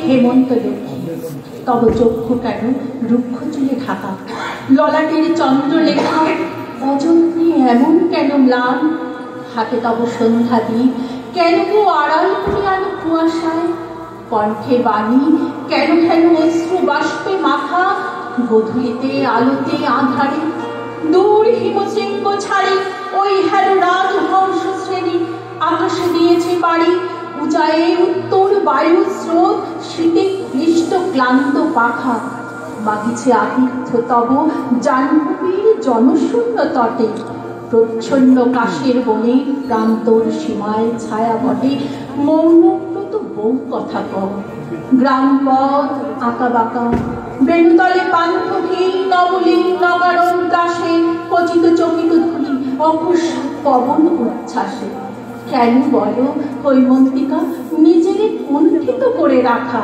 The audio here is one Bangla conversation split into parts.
হেমন্ত লক্ষ্মী, তব চক্ষু কেন রুক্ষ চুলে ঢাকা, ললাটের চন্দ্রলেখা অযত্নে এমন কেন ম্লান, হাতে তব সন্ধ্যা দ্বীপ কেন কেউ আড়াল করে আলো কুয়াশায়, কণ্ঠে বাণী কেন কেন অশ্রু বাষ্পে মাখা, গধূলিতে আলোতে আধারে দূর হিমশৃঙ্গ ছাড়ি ওই হেল রাজহংস শ্রেণী আকাশে দিয়েছে বাড়ি, উঁচায়ে উত্তর বায়ু স্রোত শীতে ক্লিষ্ট ক্লান্ত পাখা, মাগিছে আতিথ্য তব জাহ্নবীর জনশূন্য তটে, প্রচ্ছন্ন কাশের বনে প্রান্তর সীমায় ছায়া বটে, মৌনব্রত বউ কথা কও, গ্রাম পথ আঁকা বাঁকা বেণুতলে পান্থভী নবলীন নগারণ দাসে পচিত চকিত ধুলি অকুশ পবন উচ্ছ্বাসে, কেন বলো হৈমন্তিকা নিজের কুণ্ঠিত করে রাখা,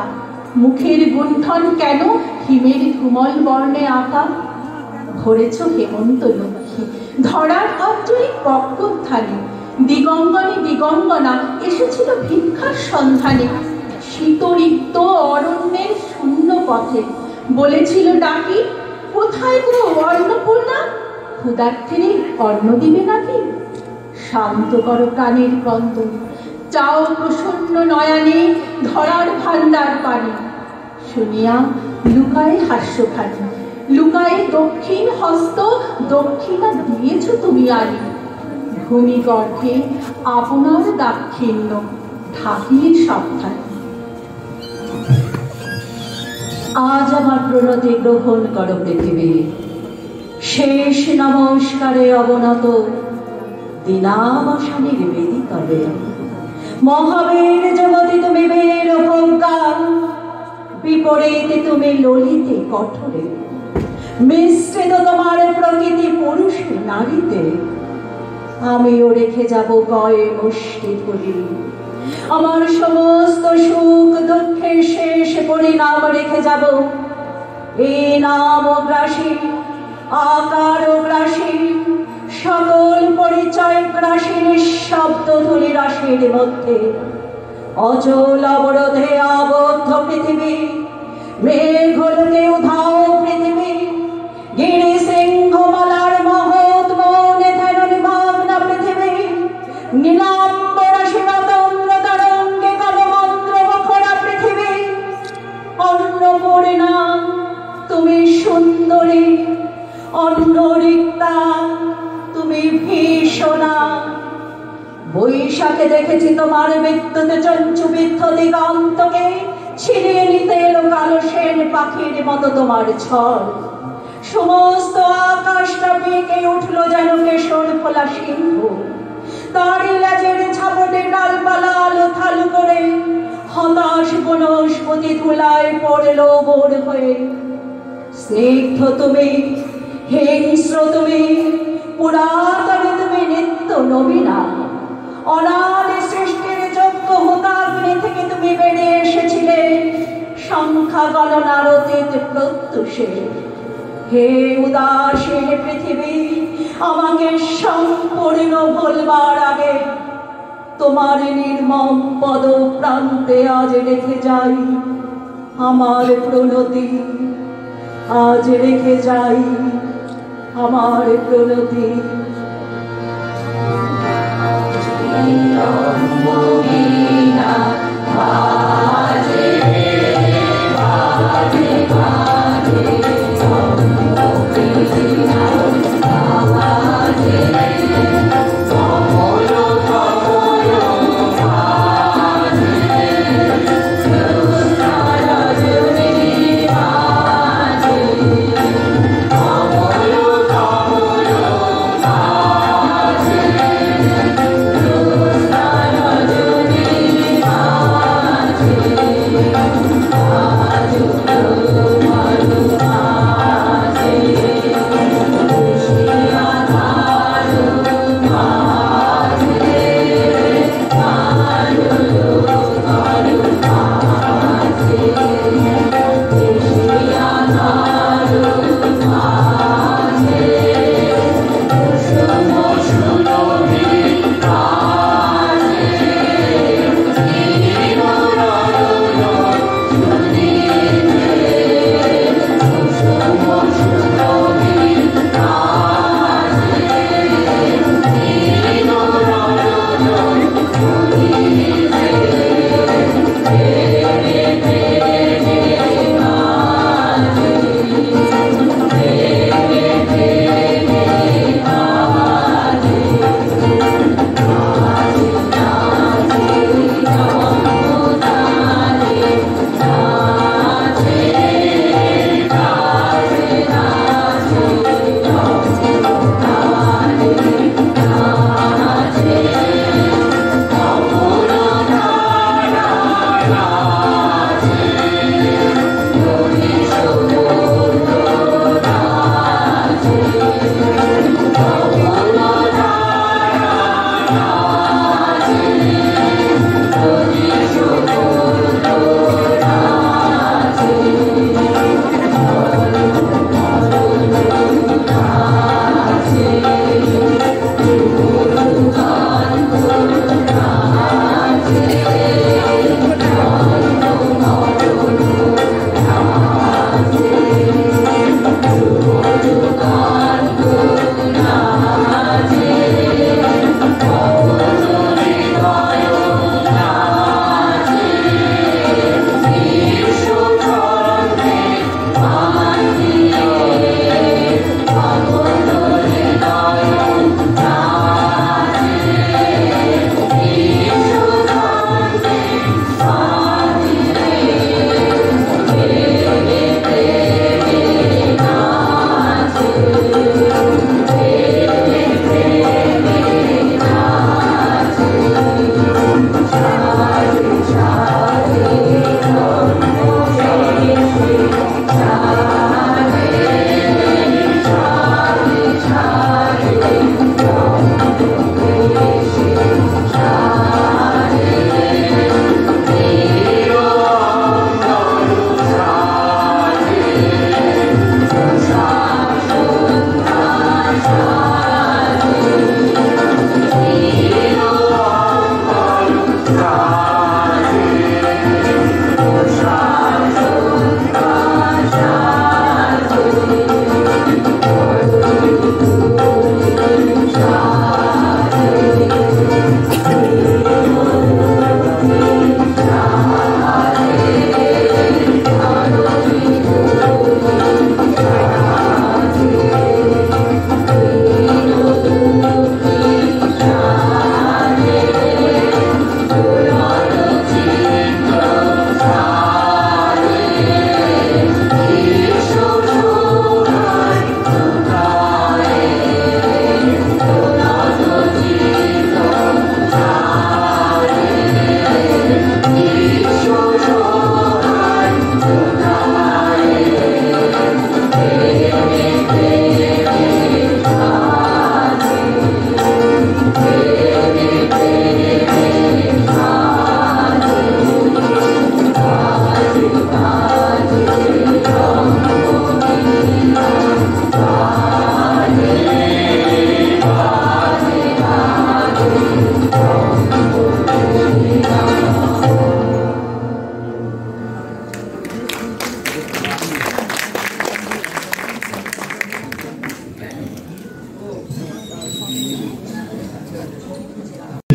মুখের গুণ্ঠন কেন হিমের ধুমল বর্ণে আঁকা, ধরেছ হেমন্ত লক্ষ্মী ধরার আঞ্চলিক বক্ষোত্থানে, দিগঙ্গনে দিগঙ্গনা এসেছিল ভিক্ষার সন্ধানে, শীতরিক্ত অরণ্যের শূন্য পথে বলেছিল ডাকি, কোথায় গো অন্নপূর্ণা, ক্ষুধার্থের অন্ন দিবে নাকি, শান্ত করো প্রাণের কন্দ, চাও প্রসন্ন নয়নে ধরার ভান্ডার পানি, শুনিয়া লুকায় হাস্যখানি, লুকায় দক্ষিণ হস্ত দক্ষিণা দিয়েছ তুমি আনি, ভূমি গর্ভে আপনার দাক্ষিণ্য ঢাকিয়ে সাবধান। আজ আমার প্রণতি গ্রহণ করো পৃথিবী, শেষ নমস্কারে অবনত দিনাবসানের বেদি তবে, মহাবীর জগতে তুমি বীর প্রজ্ঞা, বিপরীতে তুমি ললিতে কঠোরে, মিশ্রিত তোমার প্রকৃতি পুরুষ নারীতে, আমিও রেখে যাব গয়ে মুষ্টি করি, আমার সমস্ত সুখ দুঃখের শেষ পরিণাম রেখে যাব এই নাম গ্রাসী আকার গ্রাসী সকল পরিচয় গ্রাসী নিঃশব্দ ধূলি রাশির মধ্যে, অচল অবরোধে আবদ্ধ পৃথিবী, মেঘলোকে উধাও পৃথিবী, গিরি সিংহমালার মহৎ মৌনে ধ্যান নিমগ্ন পৃথিবী, নীলাম্বর শিরতন্দ্র তরঙ্গে কালমন্ত্র মুখরা পৃথিবী, অন্নপূর্ণা তুমি সুন্দরী, অন্নরিক্তা তুমি ভীষণা, বৈশাখে দেখেছি তোমার বিদ্যুতে চঞ্চুবিদ্ধ দিগন্তকে ছিনিয়ে নিতে এলো কালো সেন পাখির মতো তোমার ঝড়, সমস্ত আকাশটা বেঁকে উঠল যেন কেশর ফোলা সিংহ, তারই লেজের ঝাপটে ডালপালা আলো থাল করে হতাশ বনস্পতি ধুলায় পড়ল বোর হয়ে, স্নিগ্ধ তুমি, হিংস্র তুমি, পুরাতন তুমি, নিত্য নবীনা, অনাদি সৃষ্টির যোগ্য হুতাগ্নি থেকে তুমি বেরিয়ে এসেছিলে সংখ্যা গণনার অতীত প্রত্যুষে, হে উদাসীন পৃথিবী, আমাকে সম্পূর্ণ ভুলবার আগে তোমার নির্মম পদ প্রান্তে আজ রেখে যাই আমার প্রণতি, আজ রেখে যাই আমার প্রণতি।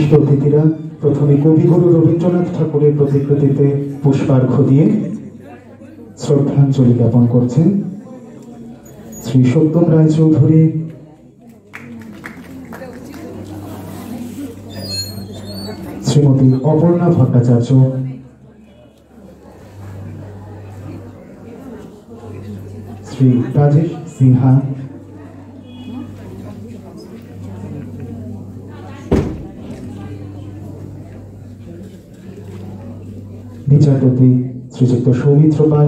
বিশিষ্ট অতিথিরা প্রথমে কবিগুরু রবীন্দ্রনাথ ঠাকুরের প্রতিকৃতিতে পুষ্পার্ঘ্য দিয়ে শ্রদ্ধাঞ্জলি জ্ঞাপন করছেন। শ্রী সত্যম রায়চৌধুরী, শ্রীমতী অপর্ণা ভট্টাচার্য, শ্রী রাজেশ সিনহা, বিচারপতি শ্রীযুক্ত সৌমিত্র পাল,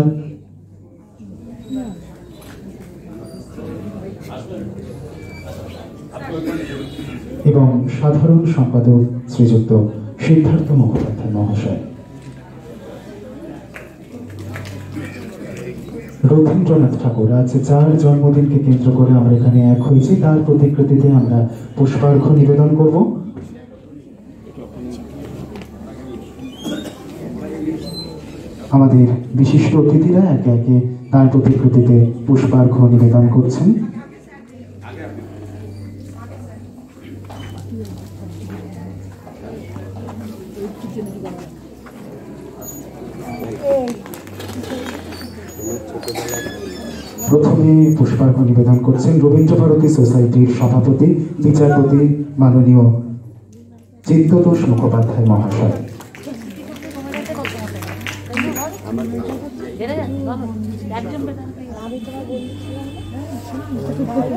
এবং সাধারণ সম্পাদক শ্রীযুক্ত সিদ্ধার্থ মুখোপাধ্যায় মহাশয়। রবীন্দ্রনাথ ঠাকুর আজ যার জন্মদিনকে কেন্দ্র করে আমরা এখানে এক হয়েছি, তার প্রতিকৃতিতে আমরা পুষ্পার্ঘ্য নিবেদন করব। আমাদের বিশিষ্ট অতিথিরা একে একে তার প্রতিকৃতিতে পুষ্পার্ঘ্য নিবেদন করছেন। প্রথমে পুষ্পার্ঘ্য নিবেদন করছেন রবীন্দ্র ভারতী সোসাইটির সভাপতি বিচারপতি মাননীয় চিত্ততোষ মুখোপাধ্যায় মহাশয়।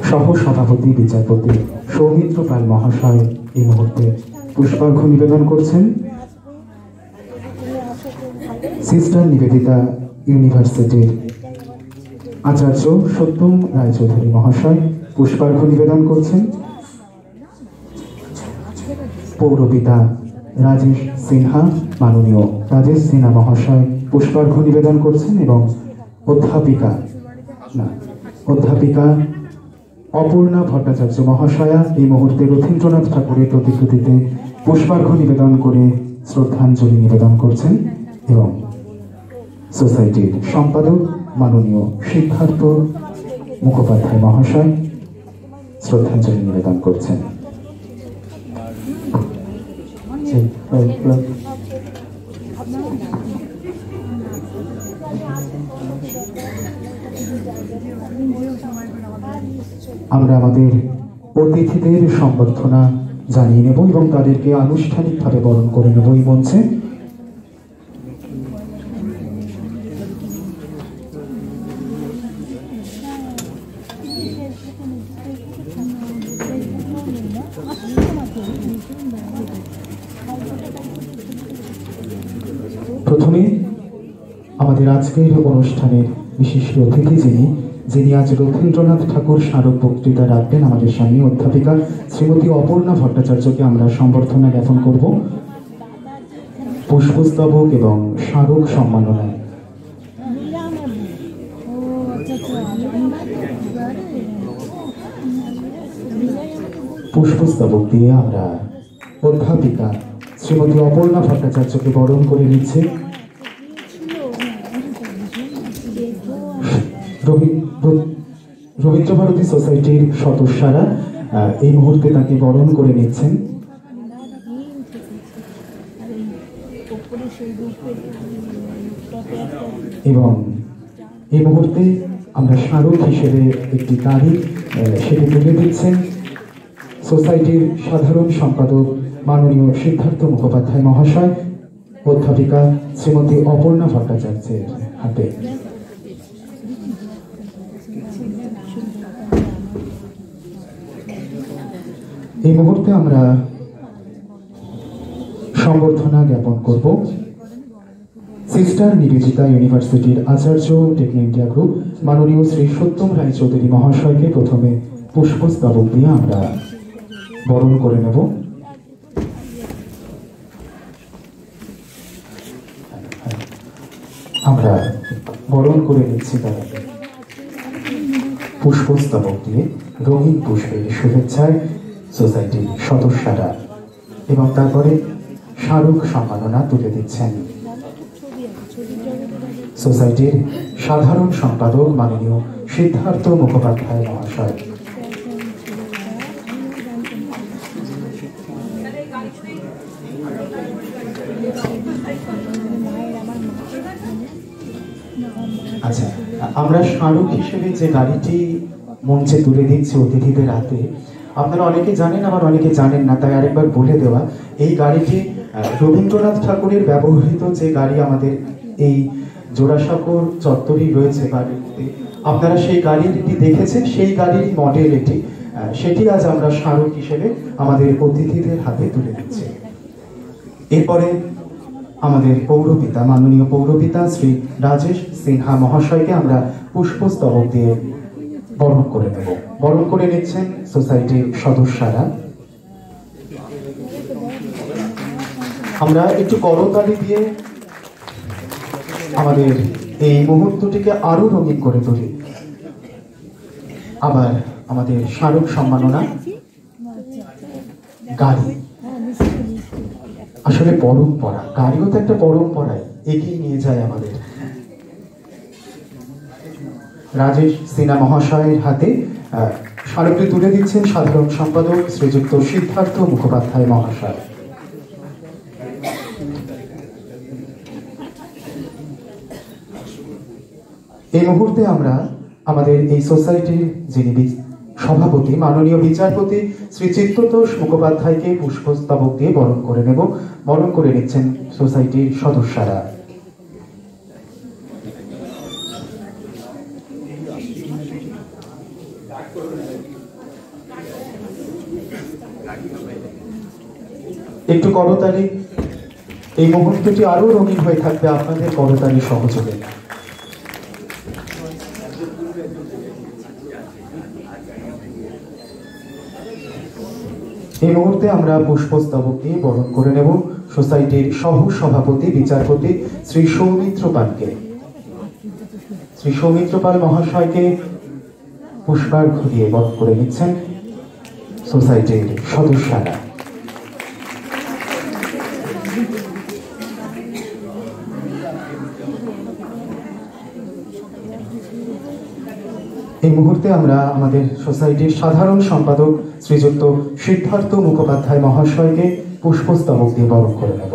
সহ সভাপতি বিচারপতি সৌমিত্র পাল মহাশয় এই মুহূর্তে পুষ্পার্ঘ্য নিবেদন করছেন। সিস্টার নিবেদিতা ইউনিভার্সিটির আচার্য সত্যম রায়চৌধুরী মহাশয় পুষ্পার্ঘ্য নিবেদন করছেন। পৌরপিতা রাজেশ সিনহা, মাননীয় রাজেশ সিনহা মহাশয় পুষ্পার্ঘ্য নিবেদন করছেন এবং অধ্যাপিকা অপর্ণা ভট্টাচার্য মহাশয়া এই মুহূর্তে রবীন্দ্রনাথ ঠাকুরের প্রতিকৃতিতে পুষ্পার্ঘ্য নিবেদন করে শ্রদ্ধাঞ্জলি নিবেদন করছেন এবং সোসাইটির সম্পাদক মাননীয় সিদ্ধার্থ মুখোপাধ্যায় মহাশয় শ্রদ্ধাঞ্জলি নিবেদন করছেন। আমরা আমাদের অতিথিদের সম্বর্ধনা জানিয়ে নেব এবং তাদেরকে আনুষ্ঠানিকভাবে বরণ করে নেব এই মঞ্চে। প্রথমে আমাদের আজকের অনুষ্ঠানের বিশিষ্ট অতিথি যিনি আজ রবীন্দ্রনাথ ঠাকুর স্মারক বক্তৃতা রাখবেন আমাদের সামনে, অধ্যাপিকা শ্রীমতী অপর্ণা ভট্টাচার্যকে আমরা সম্বর্ধনা জ্ঞাপন করব পুষ্পস্তবক এবং স্মারক সম্মাননায়। পুষ্পস্তবক দিয়ে আমরা অধ্যাপিকা শ্রীমতী অপর্ণা ভট্টাচার্যকে বরণ করে নিচ্ছে। রবীন্দ্র ভারতী সোসাইটির সদস্যরা এই মুহূর্তে তাকে বরণ করে নিচ্ছেন এবং এই মুহূর্তে আমরা স্মারক হিসেবে একটি তারিখ সেটি তুলে দিচ্ছেন সোসাইটির সাধারণ সম্পাদক মাননীয় সিদ্ধার্থ মুখোপাধ্যায় মহাশয় অধ্যাপিকা শ্রীমতী অপর্ণা ভট্টাচার্যের হাতে। এই মুহূর্তে আমরা সম্বর্ধনা জ্ঞাপন করব সিস্টার নিবেদিতা ইউনিভার্সিটির আচার্য টেকনো ইন্ডিয়া গ্রুপ মাননীয় শ্রী সত্যম রায়চৌধুরী মহাশয়কে প্রথমে পুষ্পস্তবক দিয়ে আমরা বরণ করে নেব। আমরা বরণ করে নিচ্ছি তারা পুষ্পস্তবক দিয়ে রঙিন পুষ্পের শুভেচ্ছায় সোসাইটির সদস্যরা এবং তারপরে স্মারক সম্মাননা তুলে দিচ্ছেন সোসাইটির সাধারণ সম্পাদক মাননীয় সিদ্ধার্থ মুখোপাধ্যায় মহাশয়। আচ্ছা, আমরা স্মারক হিসেবে যে গাড়িটি মঞ্চে তুলে দিচ্ছি অতিথিদের হাতে, আপনারা অনেকে জানেন আবার অনেকে জানেন না, তাই আরেকবার বলে দেওয়া, এই গাড়িটি রবীন্দ্রনাথ ঠাকুরের ব্যবহৃত যে গাড়ি আমাদের এই জোড়াসাঁকোর চত্বরেই রয়েছে বাড়িতে, আপনারা সেই গাড়িটি দেখেছেন, সেই গাড়ির মডেল এটি। সেটি আজ আমরা স্মারক হিসেবে আমাদের অতিথিদের হাতে তুলে দিচ্ছি। এরপরে আমাদের পৌরপিতা, মাননীয় পৌরপিতা শ্রী রাজেশ সিনহা মহাশয়কে আমরা পুষ্পস্তবক দিয়ে বরণ করে নেব। বরণ করে নিচ্ছেন সোসাইটির সদস্যরা। আমরা একটু করতালি দিয়ে আমাদের এই মুহূর্তটিকে আরো রঙিন করে তুলি। আবার আমাদের স্মারক সম্মাননা গাড়ি, আসলে পরম্পরা, গাড়িও তো একটা পরম্পরায় এগিয়ে নিয়ে যায় আমাদের। রাজেশ সিনহা মহাশয়ের হাতে স্মারকটি তুলে দিচ্ছেন সাধারণ সম্পাদক শ্রীযুক্ত সিদ্ধার্থ মুখোপাধ্যায় মহাশয়। এই মুহূর্তে আমরা আমাদের এই সোসাইটির যিনি সভাপতি মাননীয় বিচারপতি শ্রী চিত্ততোষ মুখোপাধ্যায়কে পুষ্পস্তবক দিয়ে বরণ করে নেব। বরণ করে নিচ্ছেন সোসাইটির সদস্যরা। একটু করতালি, এই মুহূর্তটি আরো রঙিন হয়ে থাকবে আপনাদের করতালি সহযোগে। এই মুহূর্তে আমরা পুষ্পস্তবক দিয়ে বরণ করে নেব সোসাইটির সহ সভাপতি বিচারপতি শ্রী সৌমিত্র পালকে। শ্রী সৌমিত্র পাল মহাশয়কে পুষ্পার্ঘ্য দিয়ে বরণ করে নিচ্ছেন সোসাইটির সদস্যরা। এই মুহূর্তে আমরা আমাদের সোসাইটির সাধারণ সম্পাদক শ্রীযুক্ত সিদ্ধার্থ মুখোপাধ্যায় মহাশয়কে পুষ্পস্তবক দিয়ে বরণ করে নেব।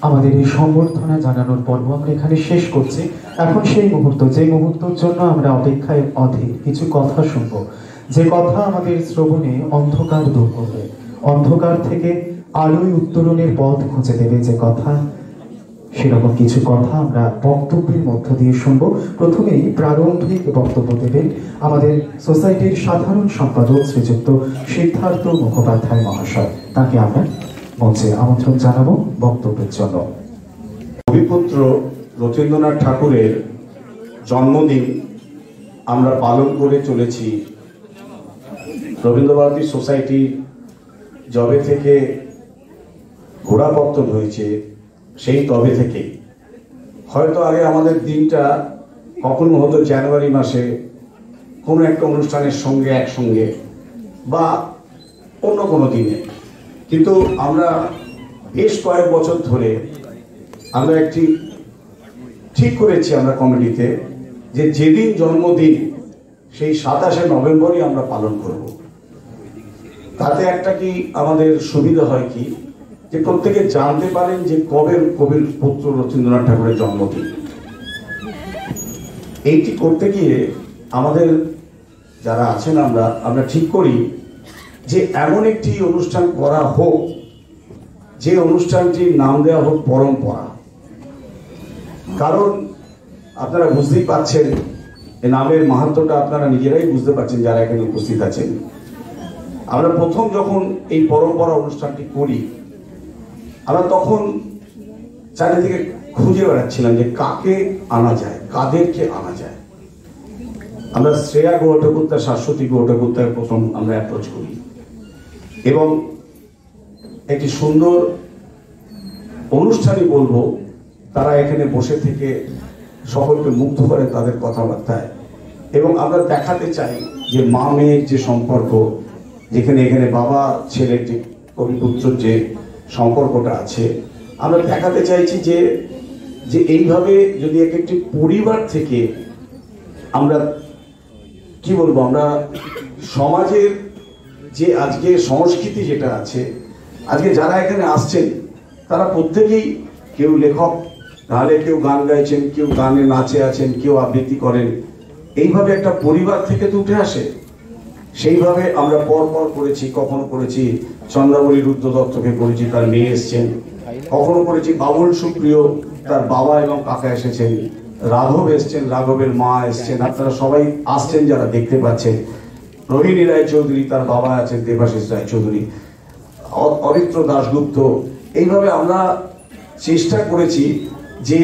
আমাদের এই সম্বর্ধনা জানানোর পর্ব আমরা এখানে শেষ করছি। এখন সেই মুহূর্ত, যে মুহূর্তের জন্য আমরা অপেক্ষায় অধীর, কিছু কথা শুনব, যে কথা আমাদের শ্রবণে অন্ধকার দূর করবে, অন্ধকার থেকে আলোয় উত্তরণের পথ খুঁজে দেবে যে কথা, সেরকম কিছু কথা আমরা বক্তব্যের মধ্য দিয়ে শুনব। প্রথমেই প্রারম্ভিক বক্তব্য দেবেন আমাদের সোসাইটির সাধারণ সম্পাদক শ্রীযুক্ত সিদ্ধার্থ মুখোপাধ্যায় মহাশয়। তাকে আমরা মঞ্চে আমন্ত্রণ জানাবো বক্তব্যের জন্য। কবিপুত্র রথীন্দ্রনাথ ঠাকুরের জন্মদিন আমরা পালন করে চলেছি। রবীন্দ্রভারতী সোসাইটি যবে থেকে গোড়াপত্তন হয়েছে সেই তবে থেকে, হয়তো আগে আমাদের দিনটা কখনো হতো জানুয়ারি মাসে কোনো একটা অনুষ্ঠানের সঙ্গে একসঙ্গে বা অন্য কোনো দিনে, কিন্তু আমরা বেশ কয়েক বছর ধরে আমরা একটি ঠিক করেছি আমরা কমিটিতে যে যেদিন জন্মদিন সেই 27শে নভেম্বরই আমরা পালন করব। তাতে একটা কি আমাদের সুবিধা হয় কি, যে প্রত্যেকে জানতে পারেন যে কবে কবির পুত্র রথীন্দ্রনাথ ঠাকুরের জন্মদিন। এইটি করতে গিয়ে আমাদের যারা আছেন আমরা ঠিক করি যে এমন একটি অনুষ্ঠান করা হোক যে অনুষ্ঠানটির নাম দেওয়া হোক পরম্পরা। কারণ আপনারা বুঝতেই পারছেন এই নামের মাহাত্ম্যটা, আপনারা নিজেরাই বুঝতে পারছেন যারা এখানে উপস্থিত আছেন। আমরা প্রথম যখন এই পরম্পরা অনুষ্ঠানটি করি, আমরা তখন চারিদিকে খুঁজে বেড়াচ্ছিলাম যে কাকে আনা যায়, কাদেরকে আনা যায়। আমরা শ্রেয়া গৌরঠাকুরতা, শাশ্বতী গৌরঠাকুরতার প্রথম আমরা অ্যাপ্রোচ করি এবং একটি সুন্দর অনুষ্ঠানই বলবো, তারা এখানে বসে থেকে সকলকে মুগ্ধ করে তাদের কথাবার্তায়, এবং আমরা দেখাতে চাই যে মা মেয়ের যে সম্পর্ক, যেখানে এখানে বাবা ছেলেটি কবিপুত্র যে সম্পর্কটা আছে, আমরা দেখাতে চাইছি যে যে এইভাবে যদি একটি পরিবার থেকে আমরা কি বলবো, আমরা সমাজের যে আজকে সংস্কৃতি যেটা আছে, আজকে যারা এখানে আসছেন তারা প্রত্যেকেই কেউ লেখক, নাহলে কেউ গান গাইছেন, কেউ গানে নাচে আছেন, কেউ আবৃত্তি করেন, এইভাবে একটা পরিবার থেকে তো উঠে আসে। সেইভাবে আমরা পর করেছি, কখনো করেছি চন্দ্রাবলী রুদ্র দত্তকে করেছি, তার মেয়ে এসছেন, কখনো করেছি বাবুল সুপ্রিয়, তার বাবা এবং কাকা এসেছেন, রাঘব এসছেন, রাঘবের মা এসছেন, আপনারা সবাই আসছেন যারা দেখতে পাচ্ছেন, রোহিণী রায়চৌধুরী তার বাবা আছেন, দেবাশিস রায়চৌধুরী, অরিত্র দাশগুপ্ত। এইভাবে আমরা চেষ্টা করেছি যে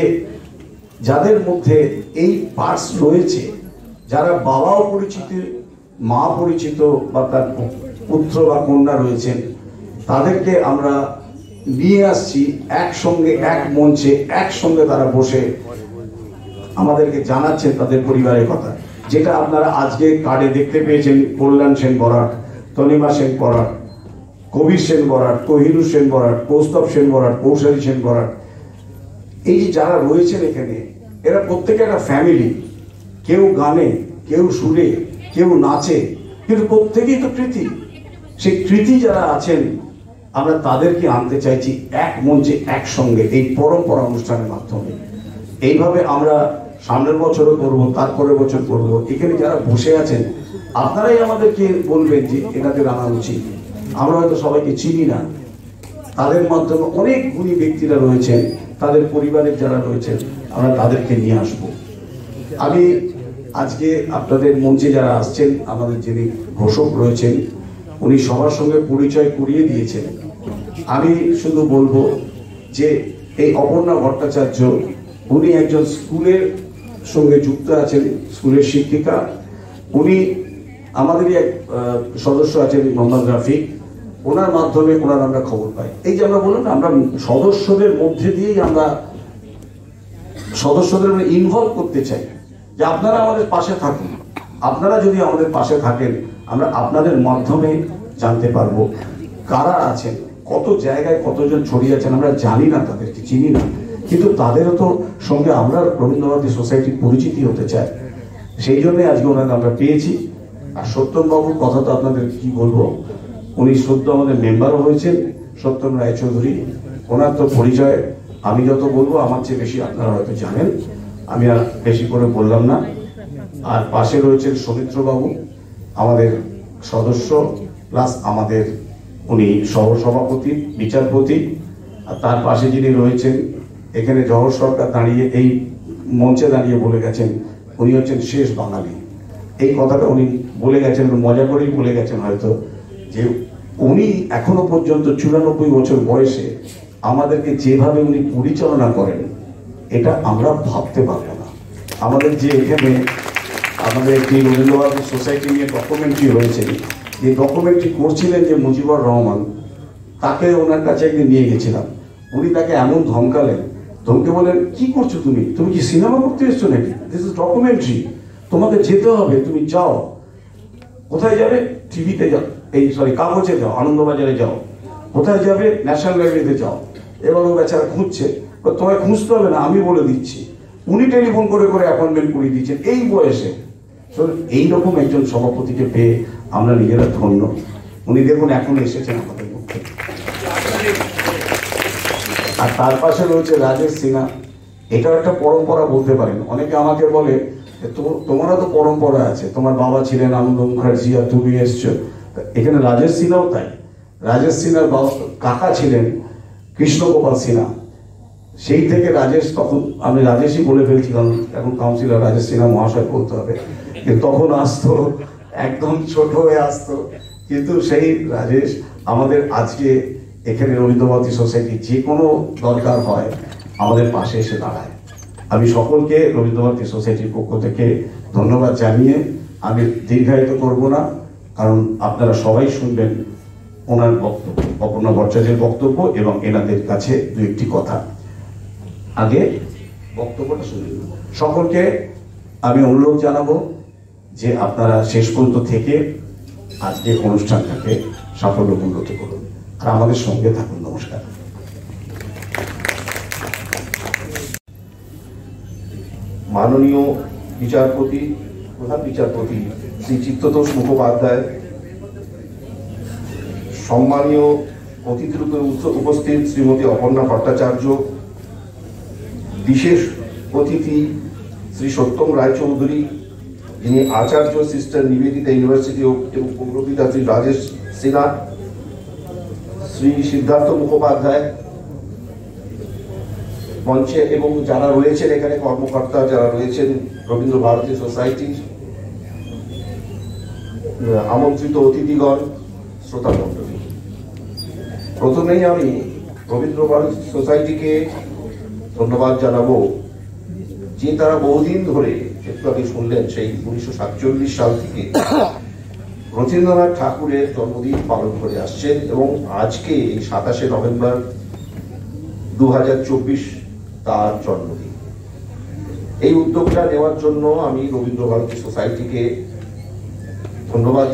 যাদের মধ্যে এই পার্টস রয়েছে, যারা বাবাও পরিচিত, মা পরিচিত, বা তার পুত্র বা কন্যা রয়েছেন, তাদেরকে আমরা নিয়ে আসছি একসঙ্গে, এক মঞ্চে একসঙ্গে তারা বসে আমাদেরকে জানাচ্ছে তাদের পরিবারের কথা, যেটা আপনারা আজকে কার্ডে দেখতে পেয়েছেন। কল্যাণ সেন বরাট, তনিমা সেন বরাট, কবির সেন বরাট, কোহিনুর সেন বরাট, কৌস্তব সেন বরাট, কৌশালী সেন বরাট, এই যে যারা রয়েছেন এখানে, এরা প্রত্যেকে একটা ফ্যামিলি। কেউ গানে, কেউ সুরে, কেউ নাচে, কিন্তু প্রত্যেকেই তো কৃতি। সেই কৃতি যারা আছেন আমরা তাদেরকে আনতে চাইছি এক মঞ্চে একসঙ্গে এই পরম্পরা অনুষ্ঠানের মাধ্যমে। এইভাবে আমরা সামনের বছরও করব, তারপরের বছর করব। এখানে যারা বসে আছেন আপনারাই আমাদেরকে বলবেন যে এনাদের আনা উচিত। আমরা হয়তো সবাইকে চিনি না, তাদের মাধ্যমে অনেক গুণী ব্যক্তিরা রয়েছেন, তাদের পরিবারের যারা রয়েছেন, আমরা তাদেরকে নিয়ে আসব। আমি আজকে আপনাদের মঞ্চে যারা আসছেন, আমাদের যিনি ঘোষক রয়েছেন, উনি সবার সঙ্গে পরিচয় করিয়ে দিয়েছেন। আমি শুধু বলবো যে এই অপর্ণা ভট্টাচার্য, উনি একজন স্কুলের সঙ্গে যুক্ত আছেন, স্কুলের শিক্ষিকা। উনি আমাদেরই এক সদস্য আছেন মোহাম্মদ রাফিক, ওনার মাধ্যমে ওনার আমরা খবর পাই। এই যে আমরা বললাম, আমরা সদস্যদের মধ্যে দিয়েই আমরা সদস্যদের ইনভলভ করতে চাই যে আপনারা আমাদের পাশে থাকুন। আপনারা যদি আমাদের পাশে থাকেন, আমরা আপনাদের মাধ্যমে জানতে পারবো কারা আছেন, কত জায়গায় কতজন ছড়িয়ে আছেন। আমরা জানি না, তাদেরকে চিনি না, কিন্তু তাদেরও তো সঙ্গে আমরা রবীন্দ্রভারতী সোসাইটির পরিচিতি হতে চাই। সেই জন্য আজকে ওনাকে আমরা পেয়েছি। আর সত্যম বাবুর কথা তো আপনাদের কি বলবো, উনি সদ্য আমাদের মেম্বারও হয়েছেন, সত্যম রায়চৌধুরী। ওনার তো পরিচয় আমি যত বলবো আমার চেয়ে বেশি আপনারা হয়তো জানেন, আমি আর বেশি করে বললাম না। আর পাশে রয়েছেন সৌমিত্র বাবু, আমাদের সদস্য প্লাস আমাদের উনি সহসভাপতি, বিচারপতি। আর তার পাশে যিনি রয়েছেন, এখানে জহর সরকার দাঁড়িয়ে এই মঞ্চে দাঁড়িয়ে বলে গেছেন উনি হচ্ছেন শেষ বাঙালি। এই কথাটা উনি বলে গেছেন, মজা করেই বলে গেছেন হয়তো, যে উনি এখনো পর্যন্ত 94 বছর বয়সে আমাদেরকে যেভাবে উনি পরিচালনা করেন, এটা আমরা ভাবতে পারবো না। আমাদের যে এখানে আমাদের একটি রবীন্দ্রভারতী সোসাইটি নিয়ে ডকুমেন্টারি হয়েছে, যে ডকুমেন্টারি করছিলেন যে মুজিবুর রহমান, তাকে ওনার কাছে একদিন নিয়ে গেছিলাম। উনি তাকে এমন ধমকালেন, ধমকে বলেন, কি করছো তুমি, তুমি কি সিনেমা করতে এসছো নাকি? দিস ইজ ডকুমেন্টারি, তোমাকে যেতে হবে, তুমি যাও। কোথায় যাবে? টিভিতে যাও, এই কাগজে যাও, আনন্দবাজারে যাও। কোথায় যাবে? ন্যাশনাল লাইব্রেরিতে যাও। এবার ও বেচারা খুঁজছে, তোমায় খুঁজতে হবে না, আমি বলে দিচ্ছি। উনি টেলিফোন করে করে অ্যাপয়েন্টমেন্ট করিয়ে দিচ্ছেন এই বয়সে। এইরকম একজন সভাপতিকে পেয়ে আমরা নিজেরা ধন্য। উনি দেখুন এখন এসেছেন আমাদের মধ্যে। আর তার পাশে রয়েছে রাজেশ সিনহা। এটাও একটা পরম্পরা বলতে পারেন। অনেকে আমাকে বলে, তোমারও তো পরম্পরা আছে, তোমার বাবা ছিলেন আনন্দ মুখার্জি আর তুমি এসছো। এখানে রাজেশ সিনহাও তাই। রাজেশ সিনহার কাকা ছিলেন কৃষ্ণগোপাল সিনহা। সেই থেকে রাজেশ, তখন আমি রাজেশই বলে ফেলছি, কারণ এখন কাউন্সিলর রাজেশ সিনহা মহাশয় বলতে হবে, কিন্তু তখন আসতো একদম ছোট হয়ে আসতো। কিন্তু সেই রাজেশ আমাদের আজকে এখানে রবীন্দ্রভারতী সোসাইটি যে কোনো দরকার হয় আমাদের পাশে এসে দাঁড়ায়। আমি সকলকে রবীন্দ্রভারতী সোসাইটির পক্ষ থেকে ধন্যবাদ জানিয়ে আমি দীর্ঘায়িত করব না, কারণ আপনারা সবাই শুনবেন ওনার বক্তব্য, অপর্ণা ভট্টাচার্যের বক্তব্য এবং এনাদের কাছে দু একটি কথা। আগে বক্তব্যটা শুনে নেব। সকলকে আমি অনুরোধ জানাবো যে আপনারা শেষ পর্যন্ত থেকে আজকে অনুষ্ঠানটাকে সাফল্যমণ্ডিত করুন আর আমাদের সঙ্গে থাকুন। নমস্কার। মাননীয় বিচারপতি, প্রধান বিচারপতি শ্রী চিত্ততোষ মুখোপাধ্যায়, সম্মানীয় অতিথি রূপে উপস্থিত শ্রীমতী অপর্ণা ভট্টাচার্য, বিশেষ অতিথি শ্রী সত্যম রায়চৌধুরী, যিনি আচার্য সিস্টার নিবেদিতা ইউনিভার্সিটি এবং পৌরপিতা শ্রী রাজেশ সিনহা, শ্রী সিদ্ধার্থ মুখোপাধ্যায় মঞ্চে, এবং যারা রয়েছেন এখানে কর্মকর্তা যারা রয়েছেন রবীন্দ্র ভারতী সোসাইটির আমন্ত্রিত অতিথিগণ, শ্রোতা মণ্ডলী, প্রথমেই আমি রবীন্দ্র ভারতী সোসাইটিকে ধন্যবাদ জানাবো যে তারা বহুদিন ধরে, একটু আগে শুনলেন, সেই 1947 সাল থেকে রথীন্দ্রনাথ ঠাকুরের জন্মদিন পালন করে আসছেন এবং আজকে এই 27শে নভেম্বর 2024 তার জন্মদিন। এই উদ্যোগটা নেওয়ার জন্য আমি রবীন্দ্র ভারতী সোসাইটিকে ধন্যবাদ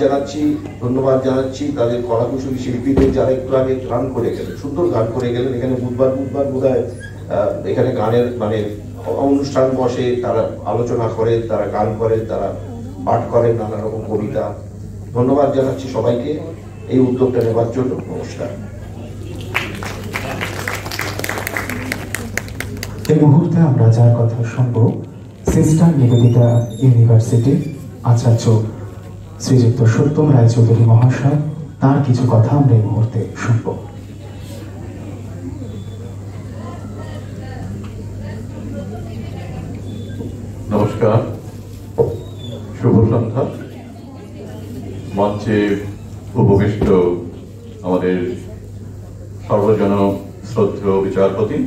জানাচ্ছি তাদের কলাকুশলী শিল্পীদের, যারা একটু আগে গান করে গেলেন, সুন্দর গান করে গেলেন। এখানে বুধবার বোধহয় এখানে গানের অনুষ্ঠান বসে, তারা আলোচনা করেন, তারা গান করেন, তারা পাঠ করেন নানা রকম কবিতা। ধন্যবাদ জানাচ্ছি সবাইকে এই উদ্যোগটা নেওয়ার জন্য। নমস্কার। এই মুহূর্তে আমরা যার কথা শুনব, সিস্টার নিবেদিতা ইউনিভার্সিটির আচার্য শ্রীযুক্ত সত্যম রায়চৌধুরী মহাশয়, তার কিছু কথা আমরা এই মুহূর্তে শুনব। নমস্কার, শুভ সন্ধ্যা। মঞ্চে উপবিষ্ট আমাদের সর্বজন শ্রদ্ধেয় বিচারপতি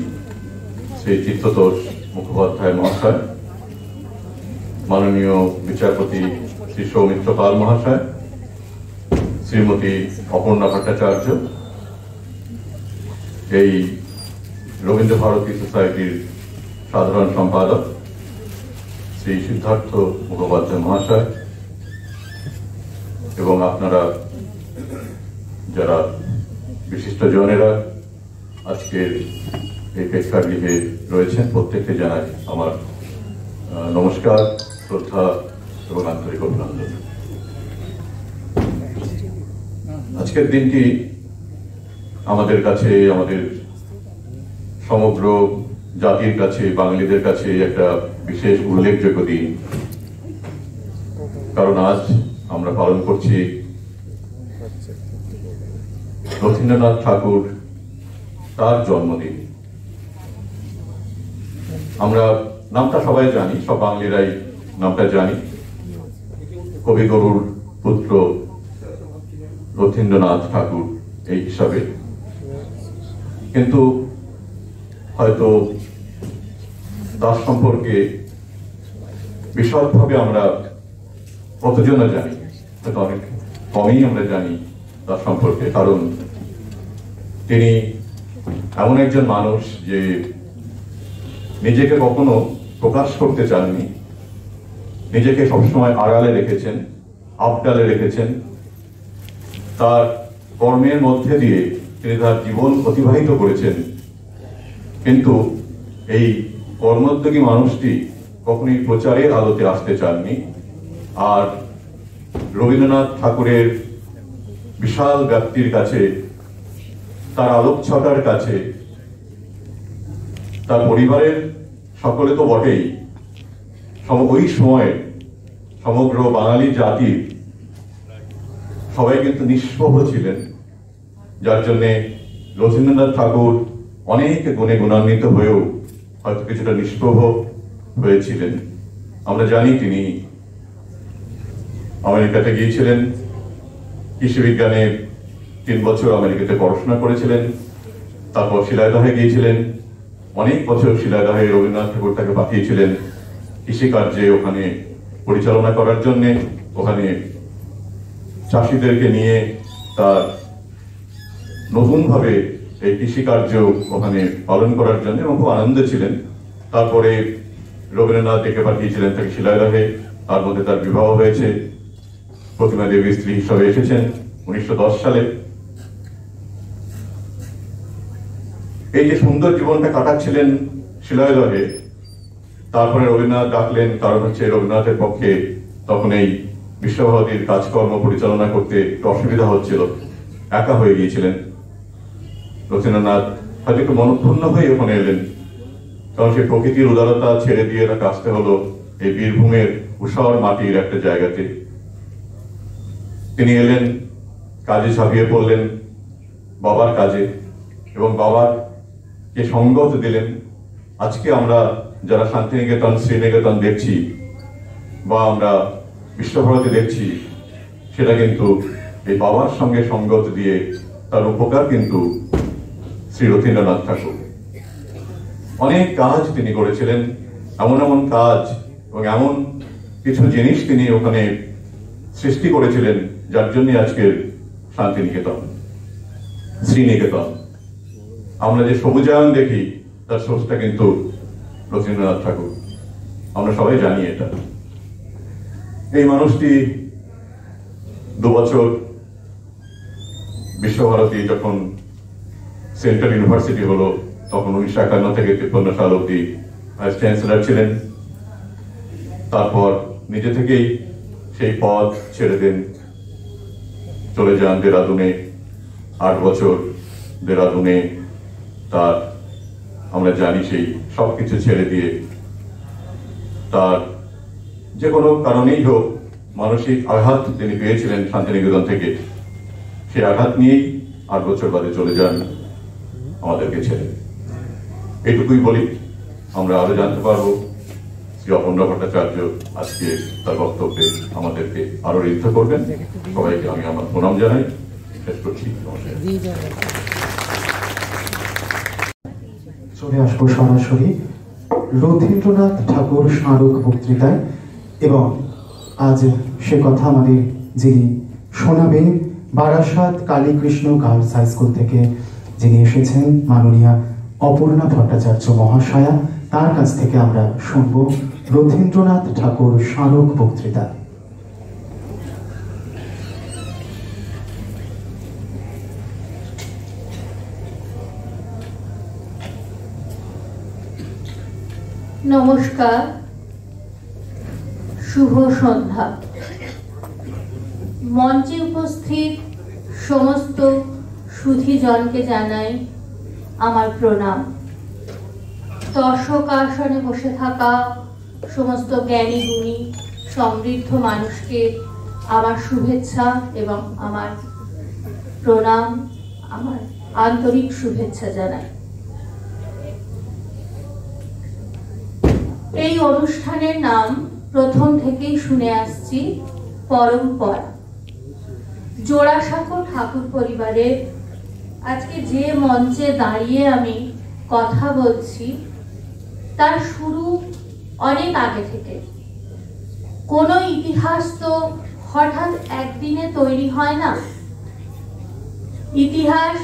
শ্রী চিত্ততোষ মুখোপাধ্যায় মহাশয়, মাননীয় বিচারপতি শ্রী সৌমিত্র পাল মহাশয়, শ্রীমতী অপর্ণা ভট্টাচার্য, এই রবীন্দ্র ভারতী সোসাইটির সাধারণ সম্পাদক শ্রী সিদ্ধার্থ মুখোপাধ্যায় মহাশয়, এবং আপনারা যারা বিশিষ্ট জনেরা আজকের এই প্রেক্ষাগৃহে রয়েছেন, প্রত্যেককে জানাই আমার নমস্কার, শ্রদ্ধা এবং আন্তরিক অভিনন্দন। আজকের দিনটি আমাদের কাছে, আমাদের সমগ্র জাতির কাছে, বাঙালিদের কাছে একটা বিশেষ উল্লেখযোগ্য দিন, কারণ আজ আমরা পালন করছি রথীন্দ্রনাথ ঠাকুর তার জন্মদিন। আমরা নামটা সবাই জানি, সব বাঙালিরাই নামটা জানি, কবিগুরুর পুত্র রথীন্দ্রনাথ ঠাকুর এই হিসাবে, কিন্তু হয়তো তার সম্পর্কে বিশদভাবে আমরা কতজনা জানি, হয়তো অনেক কমই আমরা জানি তার সম্পর্কে। কারণ তিনি এমন একজন মানুষ যে নিজেকে কখনো প্রকাশ করতে চাননি, নিজেকে সবসময় আড়ালে রেখেছেন, আবডালে রেখেছেন। তার কর্মের মধ্যে দিয়ে তিনি তার জীবন অতিবাহিত করেছেন, কিন্তু এই কর্মোদ্যোগী মানুষটি কখনোই প্রচারের আলোতে আসতে চাননি। আর রবীন্দ্রনাথ ঠাকুরের বিশাল ব্যাপ্তির কাছে, তার আলোকছটার কাছে, তার পরিবারের সকলে তো বটেই, ওই সময়ে সমগ্র বাঙালি জাতির সবাই কিন্তু নিষ্প্রভ ছিলেন, যার জন্যে রথীন্দ্রনাথ ঠাকুর অনেক গুণে গুণান্বিত হয়েও হয়তো কিছুটা নিষ্প্রভ হয়েছিলেন। আমরা জানি তিনি আমেরিকাতে গিয়েছিলেন, কৃষি বিজ্ঞানে 3 বছর আমেরিকাতে পড়াশোনা করেছিলেন, তারপর শিলাইদহে গিয়েছিলেন, অনেক বছর শিলাইদহে রবীন্দ্রনাথ ঠাকুর তাকে পাঠিয়েছিলেন কৃষিকার্যে ওখানে পরিচালনা করার জন্যে, ওখানে চাষিদেরকে নিয়ে তার নতুনভাবে এই কৃষিকার্য ওখানে পালন করার জন্য, এবং খুব আনন্দে ছিলেন। তারপরে রবীন্দ্রনাথ ডেকে পাঠিয়েছিলেন তাকে শিলাইদহে, তার মধ্যে তার বিবাহ হয়েছে, প্রতিমা দেবীর স্ত্রী হিসাবে এসেছেন 1910 সালে। এই যে সুন্দর জীবনটা কাটাচ্ছিলেন শিলাইদহে, তারপরে রবীন্দ্রনাথ ডাকলেন, কারণ হচ্ছে রবীন্দ্রনাথের পক্ষে তখন এই বিশ্বভারতীর কাজকর্ম পরিচালনা করতে একটু অসুবিধা হচ্ছিল, একা হয়ে গিয়েছিলেন। রবীন্দ্রনাথ হয়তো একটু মনক্ষুণ্ণ হয়ে ওখানে এলেন, কারণ সেই প্রকৃতির উদারতা ছেড়ে দিয়ে তাকে আসতে হলো এই বীরভূমের উষর মাটির একটা জায়গাতে। তিনি এলেন, কাজে ঝাঁপিয়ে পড়লেন, বাবার কাজে, এবং বাবার কে সঙ্গত দিলেন। আজকে আমরা যারা শান্তিনিকেতন, শ্রীনিকেতন দেখছি বা আমরা বিশ্বভারতী দেখছি, সেটা কিন্তু এই বাবার সঙ্গে সঙ্গত দিয়ে তার উপকার কিন্তু শ্রী রথীন্দ্রনাথ ঠাকুর। অনেক কাজ তিনি করেছিলেন, এমন এমন কাজ এবং এমন কিছু জিনিস তিনি ওখানে সৃষ্টি করেছিলেন, যার জন্য আজকের শান্তিনিকেতন, শ্রীনিকেতন। আমরা যে সবুজায়ন দেখি তার সোর্সটা কিন্তু রথীন্দ্রনাথ ঠাকুর, আমরা সবাই জানি এটা। এই মানুষটি 2 বছর বিশ্বভারতী যখন সেন্ট্রাল ইউনিভার্সিটি হলো, তখন 1951 থেকে 53 সাল অব্দি ভাইস চ্যান্সেলর ছিলেন। তারপর নিজে থেকেই সেই পদ ছেড়ে দেন, চলে যান দেরাদুনে। 8 বছর দেরাদুনে তার, আমরা জানি, সেই সবকিছু ছেড়ে দিয়ে তার যে কোনো কারণেই হোক মানসিক আঘাত তিনি পেয়েছিলেন শান্তিনিকেতন থেকে, সেই আঘাত নিয়েই 8 বছর বাদে চলে যান আমাদেরকে ছেড়ে। এইটুকুই বলি, আমরা আরো জানতে পারবো। শ্রী অপর্ণা ভট্টাচার্য আজকে তার বক্তব্যে আমাদেরকে আরো ঋদ্ধ করবেন। সবাইকে আমি আমার প্রণাম জানাই, শেষ করছি। চলে আসবো সরাসরি রথীন্দ্রনাথ ঠাকুর স্মারক বক্তৃতায়, এবং আজ সে কথা আমাদের যিনি শোনাবেন Barasat Kalikrishna girls high school থেকে যিনি এসেছেন, মাননীয়া অপর্ণা ভট্টাচার্য মহাশয়া, তার কাছ থেকে আমরা শুনব রথীন্দ্রনাথ ঠাকুর স্মারক বক্তৃতা। নমস্কার, শুভ সন্ধ্যা। মঞ্চে উপস্থিত সমস্ত সুধীজনকে জানাই আমার প্রণাম। দর্শক আসনে বসে থাকা সমস্ত জ্ঞানী গুণী সমৃদ্ধ মানুষকে আমার শুভেচ্ছা এবং আমার প্রণাম, আমার আন্তরিক শুভেচ্ছা জানাই। এই অনুষ্ঠানের নাম প্রথম থেকেই শুনে আসছি, পরম্পরা। জোড়াসাঁকো ঠাকুর পরিবারের আজকে যে মঞ্চে দাঁড়িয়ে আমি কথা বলছি, তার শুরু অনেক আগে থেকে। কোনো ইতিহাস তো হঠাৎ একদিনে তৈরি হয় না। ইতিহাস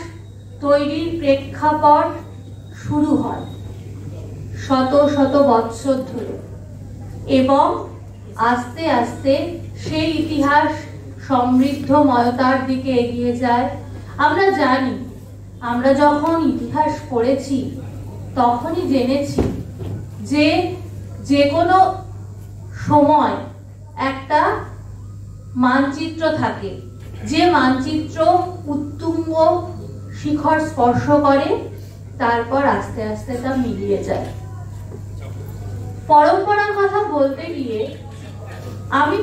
তৈরির প্রেক্ষাপট শুরু হয় শত শত বৎসর ধরে, এবং আস্তে আস্তে সেই ইতিহাস সমৃদ্ধময়তার দিকে এগিয়ে যায়। আমরা জানি, আমরা যখন ইতিহাস পড়েছি তখনই জেনেছি যে যে কোনো সময় একটা মানচিত্র থাকে, যে মানচিত্র উত্তুঙ্গ শিখর স্পর্শ করে, তারপর আস্তে আস্তে তা মিলিয়ে যায়। পরম্পরার কথা বলতে গিয়ে আমি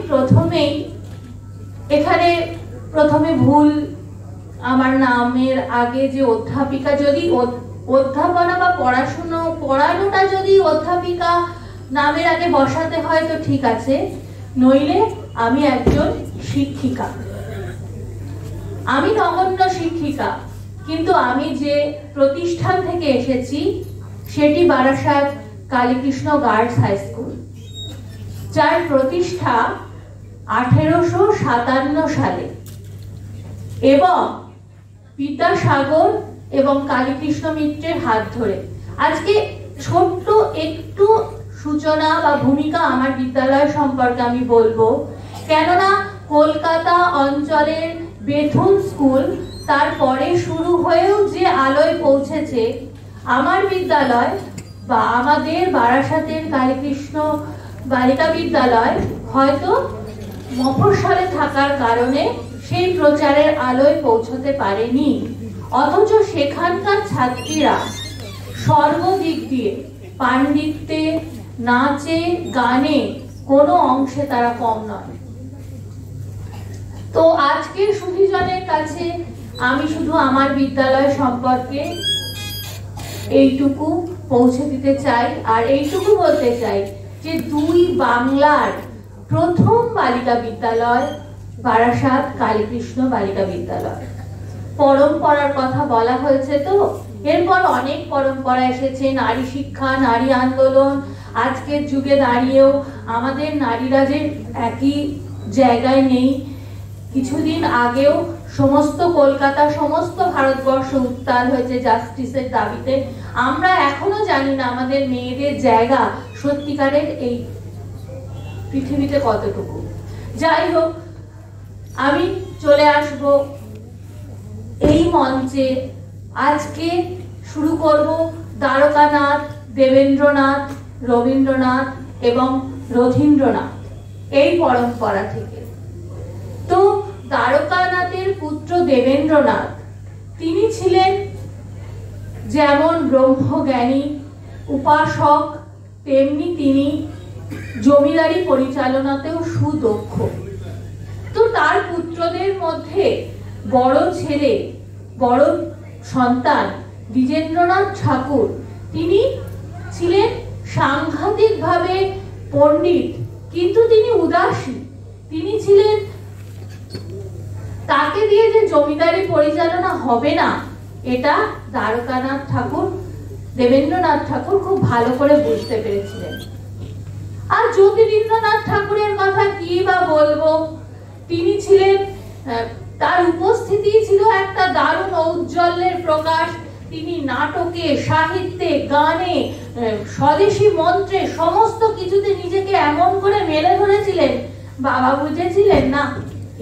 প্রথমে ভুল, আমার নামের আগে যে অধ্যাপিকা, যদি অধ্যাপনা বা পড়ানোটা যদি অধ্যাপিকা নামের আগে বসাতে হয় তো ঠিক আছে, নইলে আমি একজন শিক্ষিকা। আমি নগণ্য শিক্ষিকা, কিন্তু আমি যে প্রতিষ্ঠান থেকে এসেছি সেটি Barasat Kalikrishna girls high school, যার প্রতিষ্ঠা 1857 সালে, এবং বিদ্যাসাগর এবং কালীকৃষ্ণ মিত্রের হাত ধরে। আজকে ছোট্ট একটু সূচনা বা ভূমিকা আমার বিদ্যালয় সম্পর্কে আমি বলবো, কেননা কলকাতা অঞ্চলের বেথুন স্কুল তারপরে শুরু হয়েও যে আলোয় পৌঁছেছে, আমার বিদ্যালয় বা আমাদের বারাসাতের কালীকৃষ্ণ বালিকা বিদ্যালয় হয়তো মফস্বলে থাকার কারণে সেই প্রচারের আলোয় পৌঁছতে পারেনি, অথচ সেখানকার ছাত্রীরা সর্বদিক দিয়ে পাণ্ডিত্যে, নাচে, গানে কোনো অংশে তারা কম নয়। তো আজকে সুধীজনের কাছে আমি শুধু আমার বিদ্যালয় সম্পর্কে এইটুকু পৌঁছে দিতে চাই, আর এইটুকু বলতে চাই যে দুই বাংলার প্রথম বালিকা বিদ্যালয় বারাসাত কালীকৃষ্ণ বালিকা বিদ্যালয়। পরম্পরার কথা বলা হয়েছে, তো এরপর অনেক পরম্পরা এসেছে, নারী শিক্ষা, নারী আন্দোলন। আজকের যুগে দাঁড়িয়েও আমাদের নারীরা যে একই জায়গায় নেই। কিছুদিন আগেও সমস্ত কলকাতা, সমস্ত ভারতবর্ষ উত্তাল হয়েছে জাস্টিসের দাবিতে। আমরা এখনো জানি না আমাদের মেয়েদের জায়গা সত্যিকারের এই পৃথিবীতে কতটুকু। যাই হোক, আমি চলে আসব এই মঞ্চে। আজকে শুরু করব দ্বারকানাথ, দেবেন্দ্রনাথ, রবীন্দ্রনাথ এবং রথীন্দ্রনাথ এই পরম্পরা থেকে। তো দ্বারকানাথের পুত্র দেবেন্দ্রনাথ, তিনি ছিলেন যেমন ব্রহ্মজ্ঞানী উপাসক, তেমনি তিনি জমিদারি পরিচালনাতেও সুদক্ষ। তো তার পুত্রদের মধ্যে বড় ছেলে, বড় সন্তান দ্বিজেন্দ্রনাথ ঠাকুর, তিনি ছিলেন সাংঘাতিকভাবে পণ্ডিত, কিন্তু তিনি উদাসী। তিনি ছিলেন, তাকে দিয়ে যে জমিদারি পরিচালনা হবে না, এটা দ্বারকানাথ ঠাকুর, দেবেন্দ্রনাথ ঠাকুর খুব ভালো করে বুঝতে পেরেছিলেন। আর জ্যোতিরিন্দ্রনাথ ঠাকুরের কথা কি বা বলবো, তিনি ছিলেন, তার উপস্থিতি ছিল একটা দারুণ ঔজ্জ্বল্যের প্রকাশ। তিনি নাটকে, সাহিত্যে, গানে, স্বদেশী মন্ত্রে, সমস্ত কিছুতে নিজেকে এমন করে মেলে ধরেছিলেন, বাবা বুঝেছিলেন না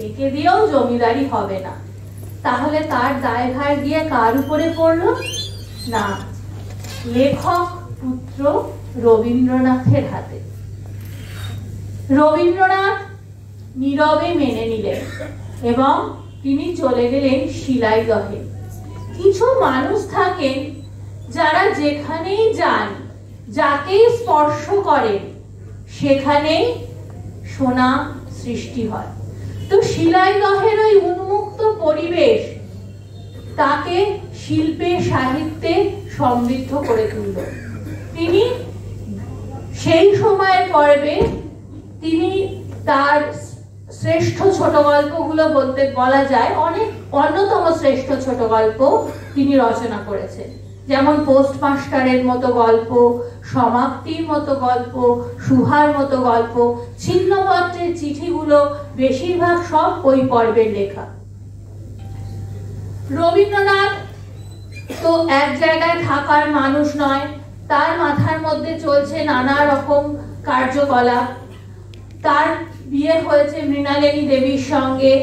একে দিয়েও জমিদারি হবে না। তাহলে তার দায়ভার গিয়ে কার উপরে পড়লো? না, লেখক পুত্র রবীন্দ্রনাথের হাতে। রবীন্দ্রনাথ নীরবে মেনে নিলেন এবং তিনি চলে গেলেন শিলাইদহে। কিছু মানুষ থাকেন যারা যেখানেই যান, যাকেই স্পর্শ করেন, সেখানেই সোনা সৃষ্টি হয়। তো শিলাইদহের ওই উন্মুক্ত পরিবেশ তাকে শিল্পে, সাহিত্যে সমৃদ্ধ করে তুলল। তিনি সেই সময়ের পর্বে তিনি তার শ্রেষ্ঠ ছোট গল্পগুলো বলা যায়, অনেক অন্যতম শ্রেষ্ঠ ছোট গল্প তিনি রচনা করেছেন, যেমন পোস্টমাস্টারের মতো গল্প, সমাপ্তির মতো গল্প, সুহার মতো গল্প। ছিন্নপত্রের চিঠিগুলো বেশিরভাগ সব ওই পর্বের লেখা। রবীন্দ্রনাথ তো এক জায়গায় থাকার মানুষ নয়, তার মাথার মধ্যে চলছে নানা রকম কার্যকলাপ। তার বিয়ে হয়েছে মৃণালিনী দেবীর সঙ্গে,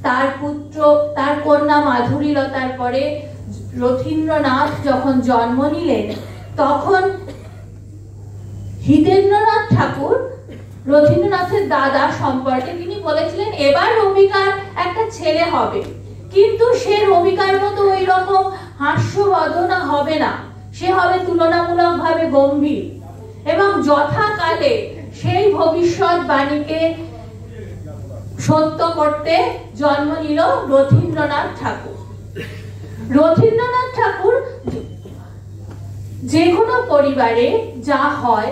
তার পুত্র, তার কন্যা মাধুরীলতার পরে রথীন্দ্রনাথ যখন জন্ম নিলেন, তখন হিতেন্দ্রনাথ ঠাকুর রথীন্দ্রনাথের দাদা সম্পর্কে তিনি বলেছিলেন এবার রবিকার একটা ছেলে হবে, কিন্তু সে রবিকার মতো ওই রকম হাস্যবদনা হবে না, সে হবে তুলনামূলকভাবে গম্ভীর। এবং যথাকালে সেই ভবিষ্যৎবাণীকে সত্য করতে জন্ম নিল রথীন্দ্রনাথ ঠাকুর। রথীন্দ্রনাথ ঠাকুর, যে কোনো পরিবারে যা হয়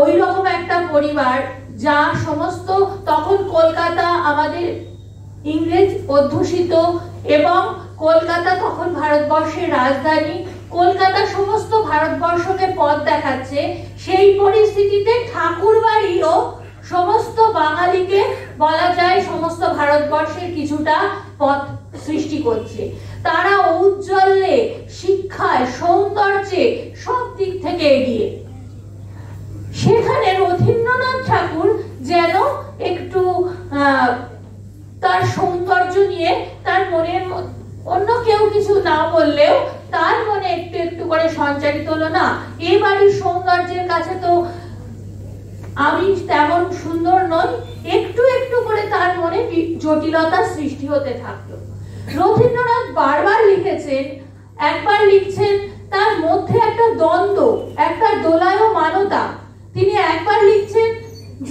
ওই রকম একটা পরিবার, যা সমস্ত, তখন কলকাতা আমাদের ইংরেজ অধ্যুষিত এবং কলকাতা তখন ভারতবর্ষের রাজধানী, কলকাতা সমস্ত ভারতবর্ষকে পথ দেখাচ্ছে। সেই পরিস্থিতিতে ঠাকুর বাড়িও সমস্ত বাঙালিকে বলা যায় সমস্ত ভারতবর্ষের কিছুটা পথ সৃষ্টি করছে। তারা ঔজ্জ্বল্যে, শিক্ষায়, সৌন্দর্যে সব দিক থেকে এগিয়ে। সেখানে রথীন্দ্রনাথ ঠাকুর যেন একটু তার সৌন্দর্য নিয়ে, তার মনের, অন্য কেউ কিছু না বললেও তার মনে একটু একটু করে সঞ্চারিত হলো, না এই বাড়ির সৌন্দর্যের কাছে তো আমি তেমন সুন্দর নই, একটু একটু করে তার মনে জটিলতা সৃষ্টি হতে থাকলো। রথীন্দ্রনাথ বারবার লিখেছেন, একবার লিখছেন তার মধ্যে একটা দ্বন্দ্ব, একটা দোলায়মানতা। তিনি একবার লিখছেন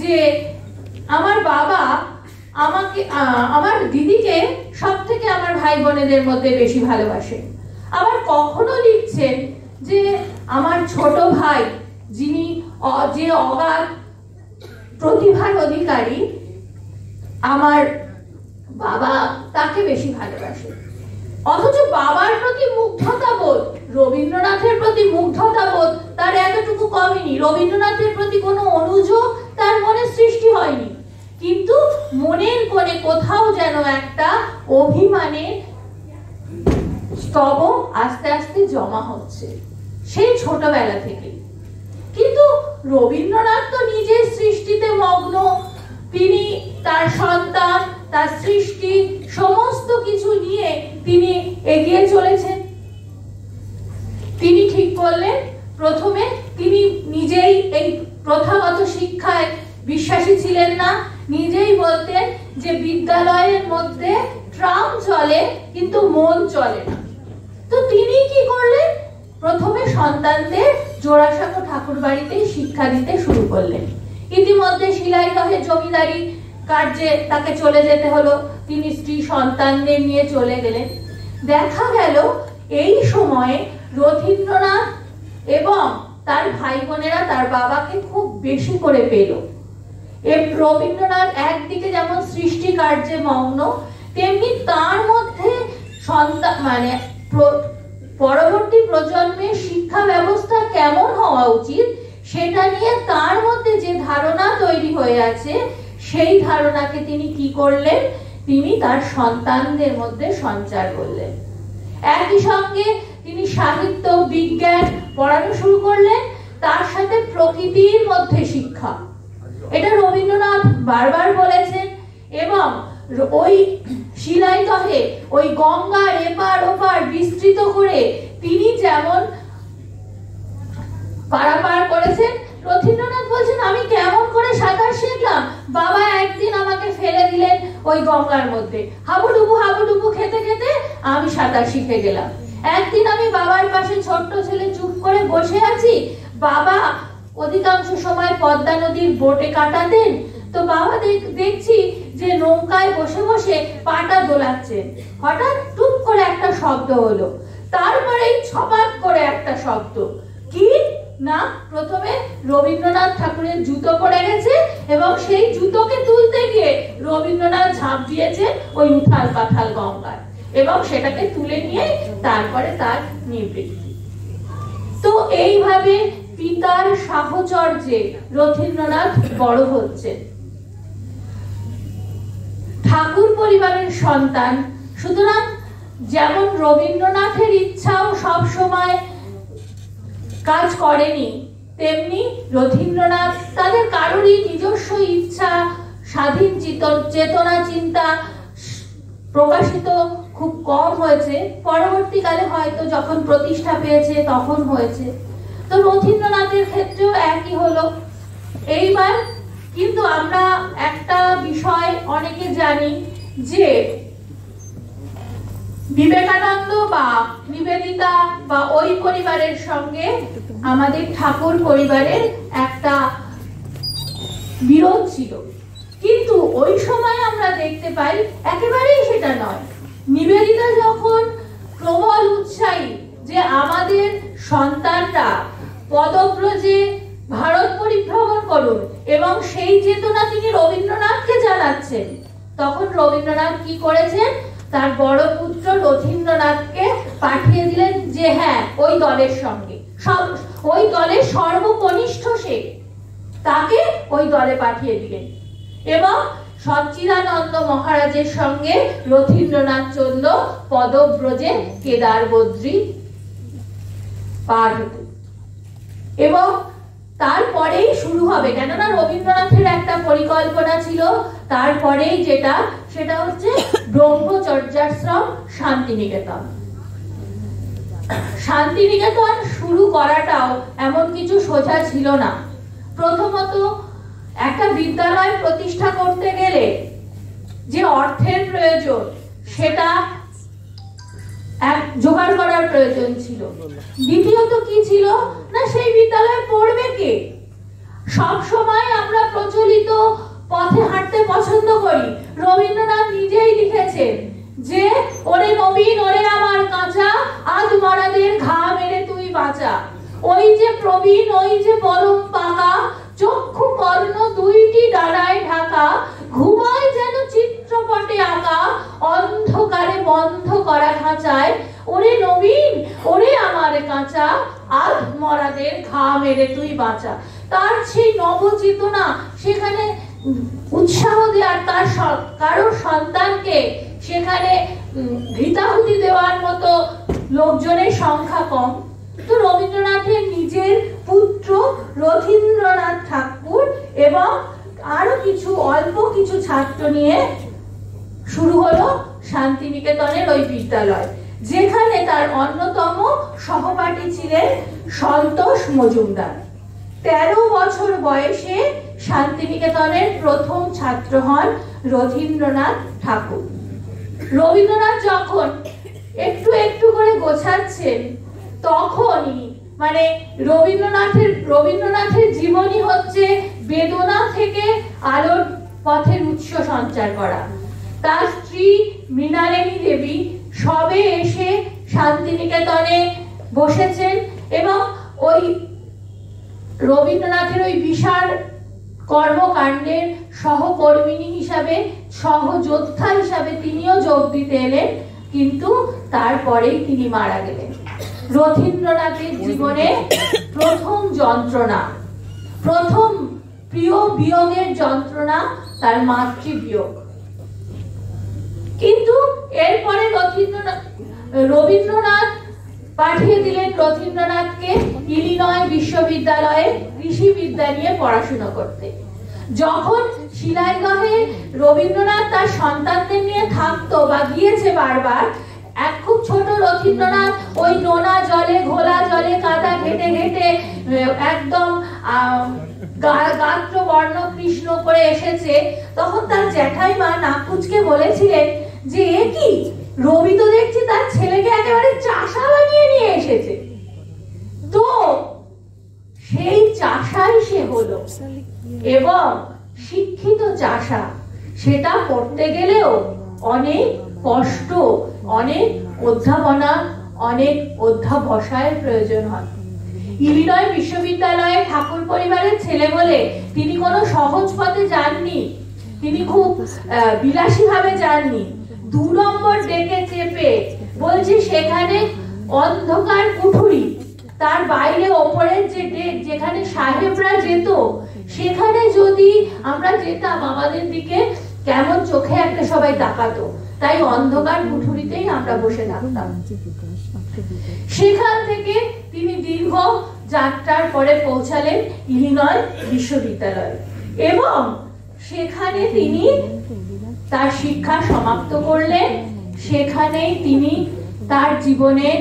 যে আমার বাবা আমাকে আমার দিদিকে সব থেকে আমার ভাই বোনেদের মধ্যে বেশি ভালোবাসে। আবার কখনো লিখছেন যে আমার ছোট ভাই যিনি যে অগাধ প্রতিভার অধিকারী, আমার বাবা তাকে বেশি ভালোবাসে। অথচ বাবার প্রতি মুগ্ধতা বোধ, রবীন্দ্রনাথের প্রতি মুগ্ধতা বোধ তার এতটুকু কমেনি, রবীন্দ্রনাথের প্রতি কোনো অনুযোগ তার মনে সৃষ্টি হয়নি, কিন্তু মনের কোণে কোথাও যেন একটা অভিমানের স্তব আস্তে আস্তে জমা হচ্ছে সেই ছোটবেলা থেকে। কিন্তু রবীন্দ্রনাথ তো নিজের সৃষ্টিতে মগ্ন, তিনি তার সন্তান, তার সৃষ্টি সমস্ত কিছু নিয়ে তিনি এগিয়ে চলেছেন। তিনি ঠিক করলেন, প্রথমে তিনি নিজেই এই প্রথাগত শিক্ষায় বিশ্বাসী ছিলেন না, নিজেই বলতেন যে বিদ্যালয়ের মধ্যে ট্রাম চলে কিন্তু মন চলে না। তো তিনি কি করলেন, প্রথমে সন্তানদের জোড়াসাঁকো ঠাকুর বাড়িতে শিক্ষা দিতে শুরু করলেন। ইতিমধ্যে শিলাইদহে জমিদারি কার্যে তাকে চলে যেতে হলো, তিনি স্ত্রী সন্তানদের নিয়ে চলে গেলেন। দেখা গেল এই সময়ে রথীন্দ্রনাথ এবং তার ভাই বোনেরা তার বাবাকে খুব বেশি করে পেল। রবীন্দ্রনাথ একদিকে যেমন সৃষ্টি কার্যে মগ্ন, তেমনি তার মধ্যে সন্তান মানে পরবর্তী প্রজন্মের শিক্ষা ব্যবস্থা কেমন হওয়া উচিত সেটা নিয়ে তার মধ্যে যে ধারণা তৈরি হয়ে আছে, সেই ধারণাকে তিনি কি করলেন, তিনি তার সন্তানদের মধ্যে সঞ্চার করলেন। একই সঙ্গে তিনি সাহিত্য বিজ্ঞান পড়ানো শুরু করলেন, তার সাথে প্রকৃতির মধ্যে শিক্ষা, এটা রবীন্দ্রনাথ বারবার বলেছেন। এবং ওই শিলাইদহে ওই গঙ্গার এপার ওপার বিস্তৃত করে তিনি যেমন পারাপার করেছেন, রথীন্দ্রনাথ বলছেন আমি কেমন করে সাঁতার শিখলাম, বাবা একদিন আমাকে ফেলে দিলেন ওই গঙ্গার মধ্যে, হাবুডুবু খেতে খেতে আমি সাঁতার শিখে গেলাম। একদিন আমি বাবার পাশে ছোট্ট ছেলে চুপ করে বসে আছি, বাবা অধিকাংশ সময় পদ্মা নদীর বোটে কাটাতেন, তো বাবা দেখছি যে নৌকায় বসে বসে পাটা দোলাচ্ছেন, হঠাৎ টুপ করে একটা শব্দ হলো, তারপরেই ছপাত করে একটা শব্দ, কি না প্রথমে রবীন্দ্রনাথ ঠাকুরের জুতো পড়ে গেছে এবং সেই জুতোকে তুলতে গিয়ে রবীন্দ্রনাথ ঝাঁপ দিয়েছে ওই উথাল পাথাল গঙ্গায় এবং সেটাকে তুলে নিয়ে তারপরে তার নিবৃত্তি। তো এইভাবে পিতার সাহচর্যে রথীন্দ্রনাথ বড় হচ্ছেন। ঠাকুর পরিবারের সন্তান, সুতরাং যেমন রবীন্দ্রনাথের ইচ্ছাও সব সময় কাজ করেনি, তেমনি রথীন্দ্রনাথ তাদের কারোরই নিজস্ব ইচ্ছা, স্বাধীন চেতনা চিন্তা প্রকাশিত খুব কম হয়েছে, পরবর্তীকালে হয়তো যখন প্রতিষ্ঠা পেয়েছে তখন হয়েছে। তো রথীন্দ্রনাথের ক্ষেত্রেও একই হলো। এইবার কিন্তু আমরা একটা বিষয় অনেকে জানি যে বিবেকানন্দ বা নিবেদিতা বা ওই পরিবারের সঙ্গে আমাদের ঠাকুর পরিবারের একটা বিরোধ ছিল, কিন্তু ওই সময় আমরা দেখতে পাই একেবারেই সেটা নয়। নিবেদিতা যখন প্রবল উৎসাহী যে আমাদের সন্তানরা পদব্রজে ভারত পরিভ্রমণ করুন এবং সেই চেতনা তিনি রবীন্দ্রনাথকে জানাচ্ছেন, তখন রবীন্দ্রনাথ কি করেছেন, তার বড় পুত্র রথীন্দ্রনাথকে পাঠিয়ে দিলেন যে হ্যাঁ ওই দলের সঙ্গে, ওই দলের সর্বকনিষ্ঠ সে, তাকে ওই দলে পাঠিয়ে দিলেন এবং সচ্চিদানন্দ মহারাজের সঙ্গে রথীন্দ্রনাথ চলল পদব্রজে কেদার বদ্রী পার হতে। এবং তারপরেই শুরু হবে, কেননা রবীন্দ্রনাথের একটা পরিকল্পনা ছিল, তারপরেই সেটা হচ্ছে ব্রহ্মচর্যাশ্রম শান্তিনিকেতন। শান্তিনিকেতন শুরু করাটাও এমন কিছু সোজা ছিল না। প্রথমত একটা বিদ্যালয় প্রতিষ্ঠা করতে গেলে যে অর্থের প্রয়োজন সেটা জোগাড় করার প্রয়োজন ছিল। দ্বিতীয়ত কি ছিল না, সেই বিদ্যালয়ে পড়বে কে? সব সময় আমরা প্রচলিত পথে হাঁটতে পছন্দ করি। রবীন্দ্রনাথ নিজেই লিখেছেন যে ওরে নবীন ওরে আমার কাঁচা, আজ মরাদের ঘা মেরে তুই বাঁচা। ওই যে প্রবীণ ওই যে পরম পাকা, চক্ষু কর্ণ দুইটি ডানায় ঢাকা, ঘুমায় যেন চিত্রপটে আঁকা, অন্ধকারে বন্ধ করা খাঁচায়। ওরে নবীন ওরে আমার কাঁচা, আজ মরাদের ঘা মেরে তুই বাঁচা। তার সেই নবচেতনা, সেখানে উৎসাহ দেওয়ার, তার কারো সন্তানকে সেখানে ঘৃতাহুতি দেওয়ার মতো লোকজনের সংখ্যা কম। তো রবীন্দ্রনাথের নিজের পুত্র রথীন্দ্রনাথ ঠাকুর এবং আরো কিছু অল্প কিছু ছাত্র নিয়ে শুরু হলো শান্তিনিকেতনের ওই বিদ্যালয়, যেখানে তার অন্যতম সহপাঠী ছিলেন সন্তোষ মজুমদার। 13 বছর বয়সে শান্তিনিকেতনের প্রথম ছাত্র হন রথীন্দ্রনাথ ঠাকুর। রবীন্দ্রনাথ যখন একটু একটু করে গোছাচ্ছেন, তখনই মানে রবীন্দ্রনাথের জীবনী হচ্ছে বেদনা থেকে আলোর পথের উৎস সঞ্চার করা। তার স্ত্রী মৃণালিনী দেবী সবে এসে শান্তিনিকেতনে বসেছেন এবং ওই রবীন্দ্রনাথের ওই বিশাল কর্মকাণ্ডের সহকর্মিনী হিসাবে, সহযোদ্ধা হিসাবে তিনিও যোগ দিতে এলেন, কিন্তু তারপরেই তিনি মারা গেলেন। রথীন্দ্রনাথের জীবনে প্রথম যন্ত্রণা, প্রথম প্রিয় বিয়োগের যন্ত্রণা তার মাতৃবিয়োগ। কিন্তু এরপরে রবীন্দ্রনাথ পাঠিয়ে দিলেন রথীন্দ্রনাথকে ইলিনয় বিশ্ববিদ্যালয়ে কৃষিবিদ্যা নিয়ে পড়াশোনা করতে। যখন শিলাইদহে রবীন্দ্রনাথ তার সন্তানদের নিয়ে থাকতো বা গিয়েছে বারবার, এক খুব ছোট রথীন্দ্রনাথ ওই নোনা জলে, ঘোলা জলে কাদা ঘেটে ঘেটে একদম গাত্র বর্ণ কৃষ্ণ করে এসেছে। তখন তার জ্যাঠাইমা নাকুচকে বলেছিলেন যে এ কি, রবি তো দেখছি তার ছেলেকে একেবারে চাষা বানিয়ে নিয়ে এসেছে। তো সেই চাষাই সে হলো, এবং শিক্ষিত চাষা, সেটা করতে গেলেও অনেক কষ্ট, অনেক অধ্যাপনা, অনেক অধ্যাবসায়ের প্রয়োজন হয়। ইলিনয় বিশ্ববিদ্যালয়ে ঠাকুর পরিবারের ছেলে বলে তিনি কোনো সহজ পথে যাননি, তিনি খুব বিলাসী ভাবে যাননি। 2 নম্বর ডেকে চেপে বলছে সেখানে অন্ধকার কুঠুরি, তার বাইরে ওপরের যে ডেক যেখানে সাহেবরা যেত, সেখানে যদি আমরা যেতাম আমাদের দিকে কেমন চোখে একটা সবাই তাকাতো, তাই অন্ধকার কুঠুরিতেই আমরা বসে থাকতাম। সেখান থেকে তিনি দীর্ঘ যাত্রার পরে পৌঁছালেন ইলিনয় বিশ্ববিদ্যালয়ে এবং সেখানে তিনি তার শিক্ষা সমাপ্ত করলেন। সেখানেই তিনি তার জীবনের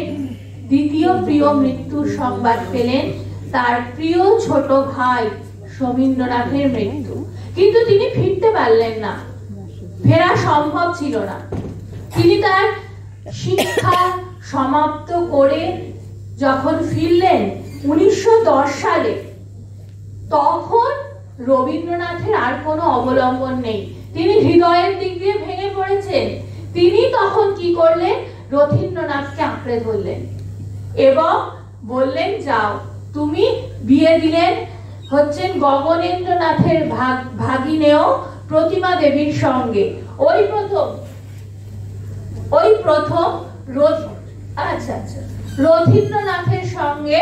দ্বিতীয় প্রিয় মৃত্যুর সংবাদ পেলেন, তার প্রিয় ছোট ভাই সমীন্দ্রনাথের মৃত্যু। কিন্তু তিনি ফিরতে পারলেন না, ফেরা সম্ভব ছিল না। তিনি তার শিক্ষা সমাপ্ত করে যখন ফিরলেন 1910 সালে, তখন রবীন্দ্রনাথের আর কোনো অবলম্বন নেই, তিনি হৃদয়ের দিক দিয়ে ভেঙে পড়েছেন। তিনি তখন কি করলেন, রথীন্দ্রনাথকে আঁকড়ে ধরলেন এবং বললেন যাও তুমি। বিয়ে দিলেন হচ্ছেন গগনেন্দ্রনাথের ভাগিনেয় প্রতিমা দেবীর সঙ্গে। ওই প্রথম রথীন্দ্রনাথের সঙ্গে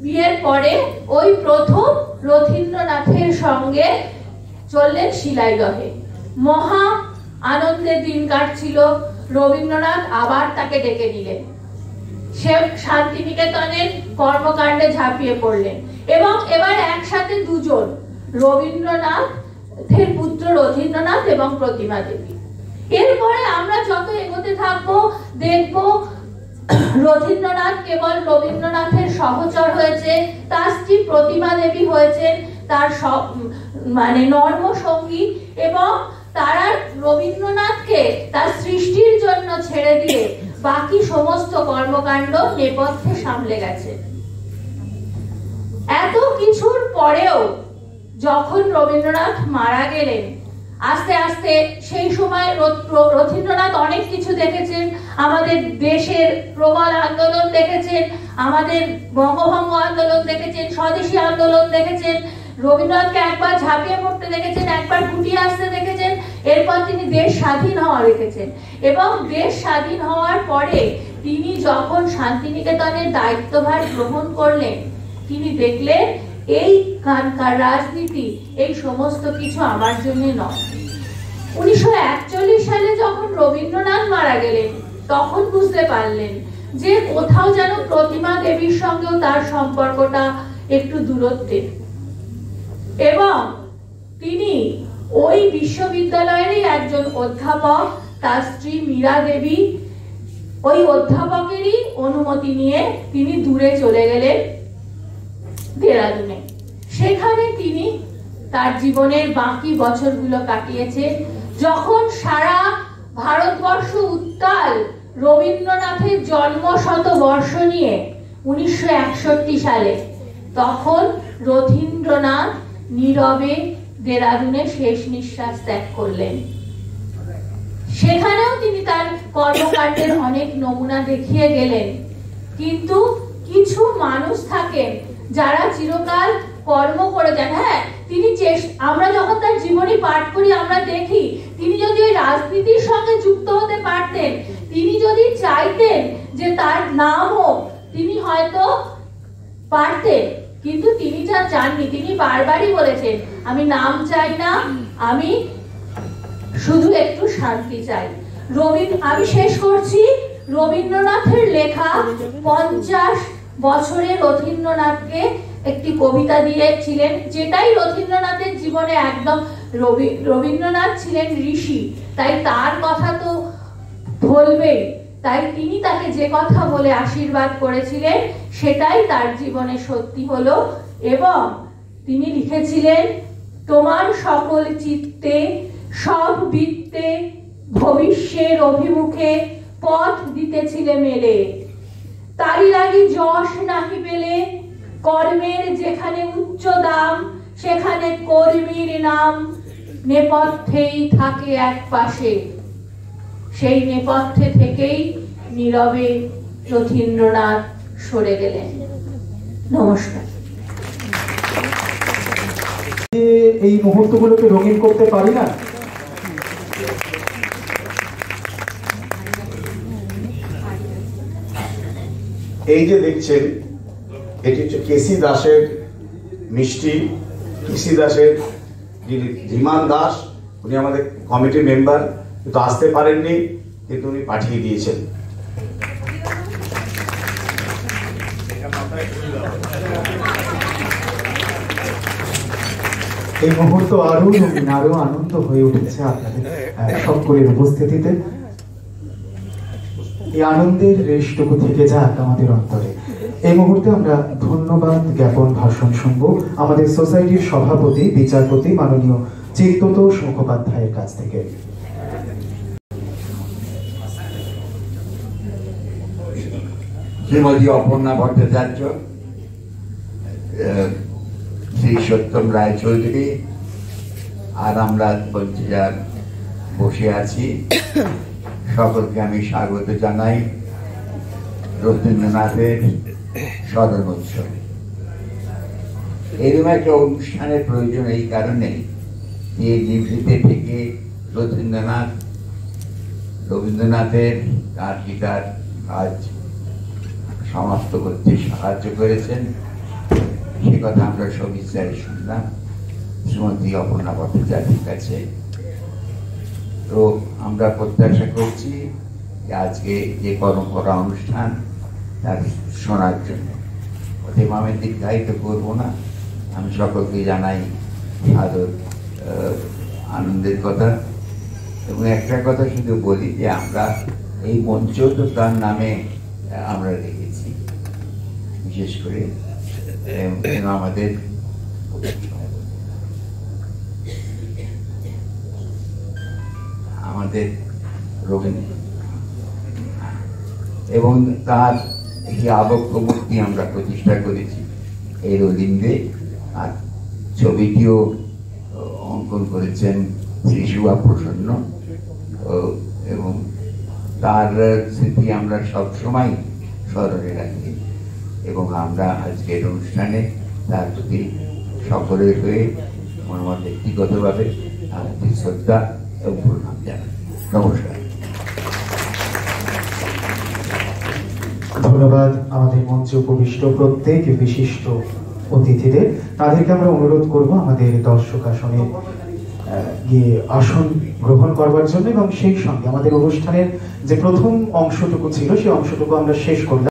বিয়ের পরে ওই প্রথম রথীন্দ্রনাথের সঙ্গে চললেন শিলাইদহে। মহা আনন্দের দিন কাটছিল। রবীন্দ্রনাথ আবার তাকে ডেকে নিলেন, সে শান্তিনিকেতনের কর্মকাণ্ডে ঝাঁপিয়ে পড়লেন এবং এবার একসাথে দুজন, রবীন্দ্রনাথের পুত্র রথীন্দ্রনাথ এবং প্রতিমা দেবী। এরপরে আমরা যত এগোতে থাকবো দেখব রথীন্দ্রনাথ কেবল রবীন্দ্রনাথের সহচর হয়েছে, তার স্ত্রী প্রতিমা দেবী হয়েছেন তার সব মানে নর্ম সঙ্গী, এবং তারা রবীন্দ্রনাথকে তার সৃষ্টির জন্য ছেড়ে দিয়ে বাকি সমস্ত কর্মকাণ্ড নেপথ্যে সামলে গেছে। এত কিছুর পরেও যখন রবীন্দ্রনাথ মারা গেলেন, আস্তে আস্তে সেই সময় রথীন্দ্রনাথ অনেক কিছু দেখেছেন, আমাদের দেশের প্রবল আন্দোলন দেখেছেন, আমাদের বঙ্গভঙ্গ আন্দোলন দেখেছেন, স্বদেশী আন্দোলন দেখেছেন, রবীন্দ্রনাথকে একবার ঝাঁপিয়ে পড়তে দেখেছেন, একবার গুটিয়ে আসতে দেখেছেন, এরপর তিনি দেশ স্বাধীন হওয়া দেখেছেন। এবং দেশ স্বাধীন হওয়ার পরে তিনি যখন শান্তিনিকেতনের দায়িত্বভার গ্রহণ করলেন, তিনি দেখলেন এই কানকার রাজনীতি এই সমস্ত কিছু আমার জন্য নয়। 1941 সালে যখন রবীন্দ্রনাথ মারা গেলেন, তখন বুঝতে পারলেন যে কোথাও যেন প্রতিমা দেবীর সঙ্গেও তার সম্পর্কটা একটু দূরত্বের, এবং তিনি ওই বিশ্ববিদ্যালয়েরই একজন অধ্যাপক, তার স্ত্রী মীরা দেবী, ওই অধ্যাপকেরই অনুমতি নিয়ে তিনি দূরে চলে গেলেন দেরাদুনে। সেখানে তিনি তার জীবনের বাকি বছরগুলো কাটিয়েছেন। যখন সারা ভারতবর্ষ উত্তাল রবীন্দ্রনাথের জন্ম শতবর্ষ নিয়ে 1961 সালে, তখন রথীন্দ্রনাথ নীরবে দেরাদুনে শেষ নিঃশ্বাস ত্যাগ করলেন। সেখানেও তিনি তার কর্মকাণ্ডের অনেক নমুনা দেখিয়ে গেলেন। কিন্তু কিছু মানুষ থাকেন যারা চিরকাল কর্ম করে যান। হ্যাঁ, তিনি আমরা যখন তার জীবনী পাঠ করি, আমরা দেখি তিনি যদি ওই রাজনীতির সঙ্গে যুক্ত হতে পারতেন, তিনি যদি চাইতেন যে তার নাম হোক, তিনি হয়তো পারতেন, কিন্তু তিনি যা চাননি। তিনি বারবারই বলেছেন, আমি নাম চাই না, আমি শুধু একটু শান্তি চাই। আমি শেষ করছি। রবীন্দ্রনাথের লেখা 50 বছরে রথীন্দ্রনাথকে একটি কবিতা দিয়েছিলেন, যেটাই রথীন্দ্রনাথের জীবনে একদম রবীন্দ্রনাথ ছিলেন ঋষি, তাই তার কথা তো বলবেই। তাই তিনি তাকে যে কথা বলে আশীর্বাদ করেছিলেন, সেটাই তার জীবনে সত্যি হলো। এবং তিনি লিখেছিলেন, তোমার সকল চিত্তে সব বৃত্তে ভবিষ্যের অভিমুখে পথ দিতেছিলে মেলে, তারি লাগি যশ নাহি পেলে, কর্মের যেখানে উচ্চ দাম সেখানে কর্মীর নাম নেপথ্যেই থাকে এক পাশে। সেই নেপথ্যে থেকেই নীরবে রথীন্দ্রনাথ সরে গেলেন। নমস্কার। এই মুহূর্তগুলোকে রঙিন করতে পারি না? এই যে দেখছেন, এটি হচ্ছে কেসি দাসের মিষ্টি। কেসি দাসের যিনি ধীমান দাস, উনি আমাদের কমিটির মেম্বার, কিন্তু আসতে পারেননি, কিন্তু উনি পাঠিয়ে দিয়েছেন। এই মুহূর্ত আরো রঙিন, আরো আনন্দ হয়ে উঠেছে আপনাদের সকলের উপস্থিতিতে। এই আনন্দের রেশটুকু থেকে যাক আমাদের অন্তরে। এই মুহূর্তে আমরা ধন্যবাদ জ্ঞাপন ভাষণ শুনবো আমাদের সোসাইটির সভাপতি বিচারপতি মাননীয় চিত্ততোষ মুখোপাধ্যায়ের কাছ থেকে। শ্রীমতী অপর্ণা ভট্টাচার্য, শ্রী সত্যম রায়চৌধুরী, আর আমরা যার বসে আছি, সকলকে আমি স্বাগত জানাই রবীন্দ্রনাথের স্মরণ উৎসবে। এরকম একটা অনুষ্ঠানের প্রয়োজন এই কারণেই যে নিভৃতে থেকে রবীন্দ্রনাথের তার গীতার কাজ সমাপ্ত করতে সাহায্য করেছেন, সে কথা আমরা সবিস্তারে শুনলাম শ্রীমতী অপর্ণা ভট্টাচার্যের কাছে। তো আমরা প্রত্যাশা করছি যে আজকে যে পরম্পরা অনুষ্ঠান তার শোনার জন্য। অতএব আমি দীর্ঘায়িত করব না, আমি সকলকে জানাই সাদর আনন্দের কথা এবং একটা কথা শুধু বলি যে আমরা এই মঞ্চ তো তার নামে আমরা রেখেছি, বিশেষ করে আমাদের রবীন্দ্র এবং তার একটি আবক্ষ মূর্তি আমরা প্রতিষ্ঠা করেছি এই রবীন্দ্রে। আর ছবিটিও অঙ্কন করেছেন শ্রী শুভা প্রসন্ন, এবং তার স্মৃতি আমরা সবসময় স্মরণে রাখি এবং আমরা আজকের অনুষ্ঠানে তার প্রতি সকলের হয়ে আমার ব্যক্তিগতভাবে শ্রদ্ধা এবং প্রণাম জানাই। নমস্কার। ধন্যবাদ আমাদের মঞ্চে উপবিষ্ট প্রত্যেক বিশিষ্ট অতিথিদের। তাদেরকে আমরা অনুরোধ করব আমাদের দর্শক আসনে গিয়ে আসন গ্রহণ করবার জন্য, এবং সেই সঙ্গে আমাদের অনুষ্ঠানের যে প্রথম অংশটুকু ছিল সেই অংশটুকু আমরা শেষ করলাম।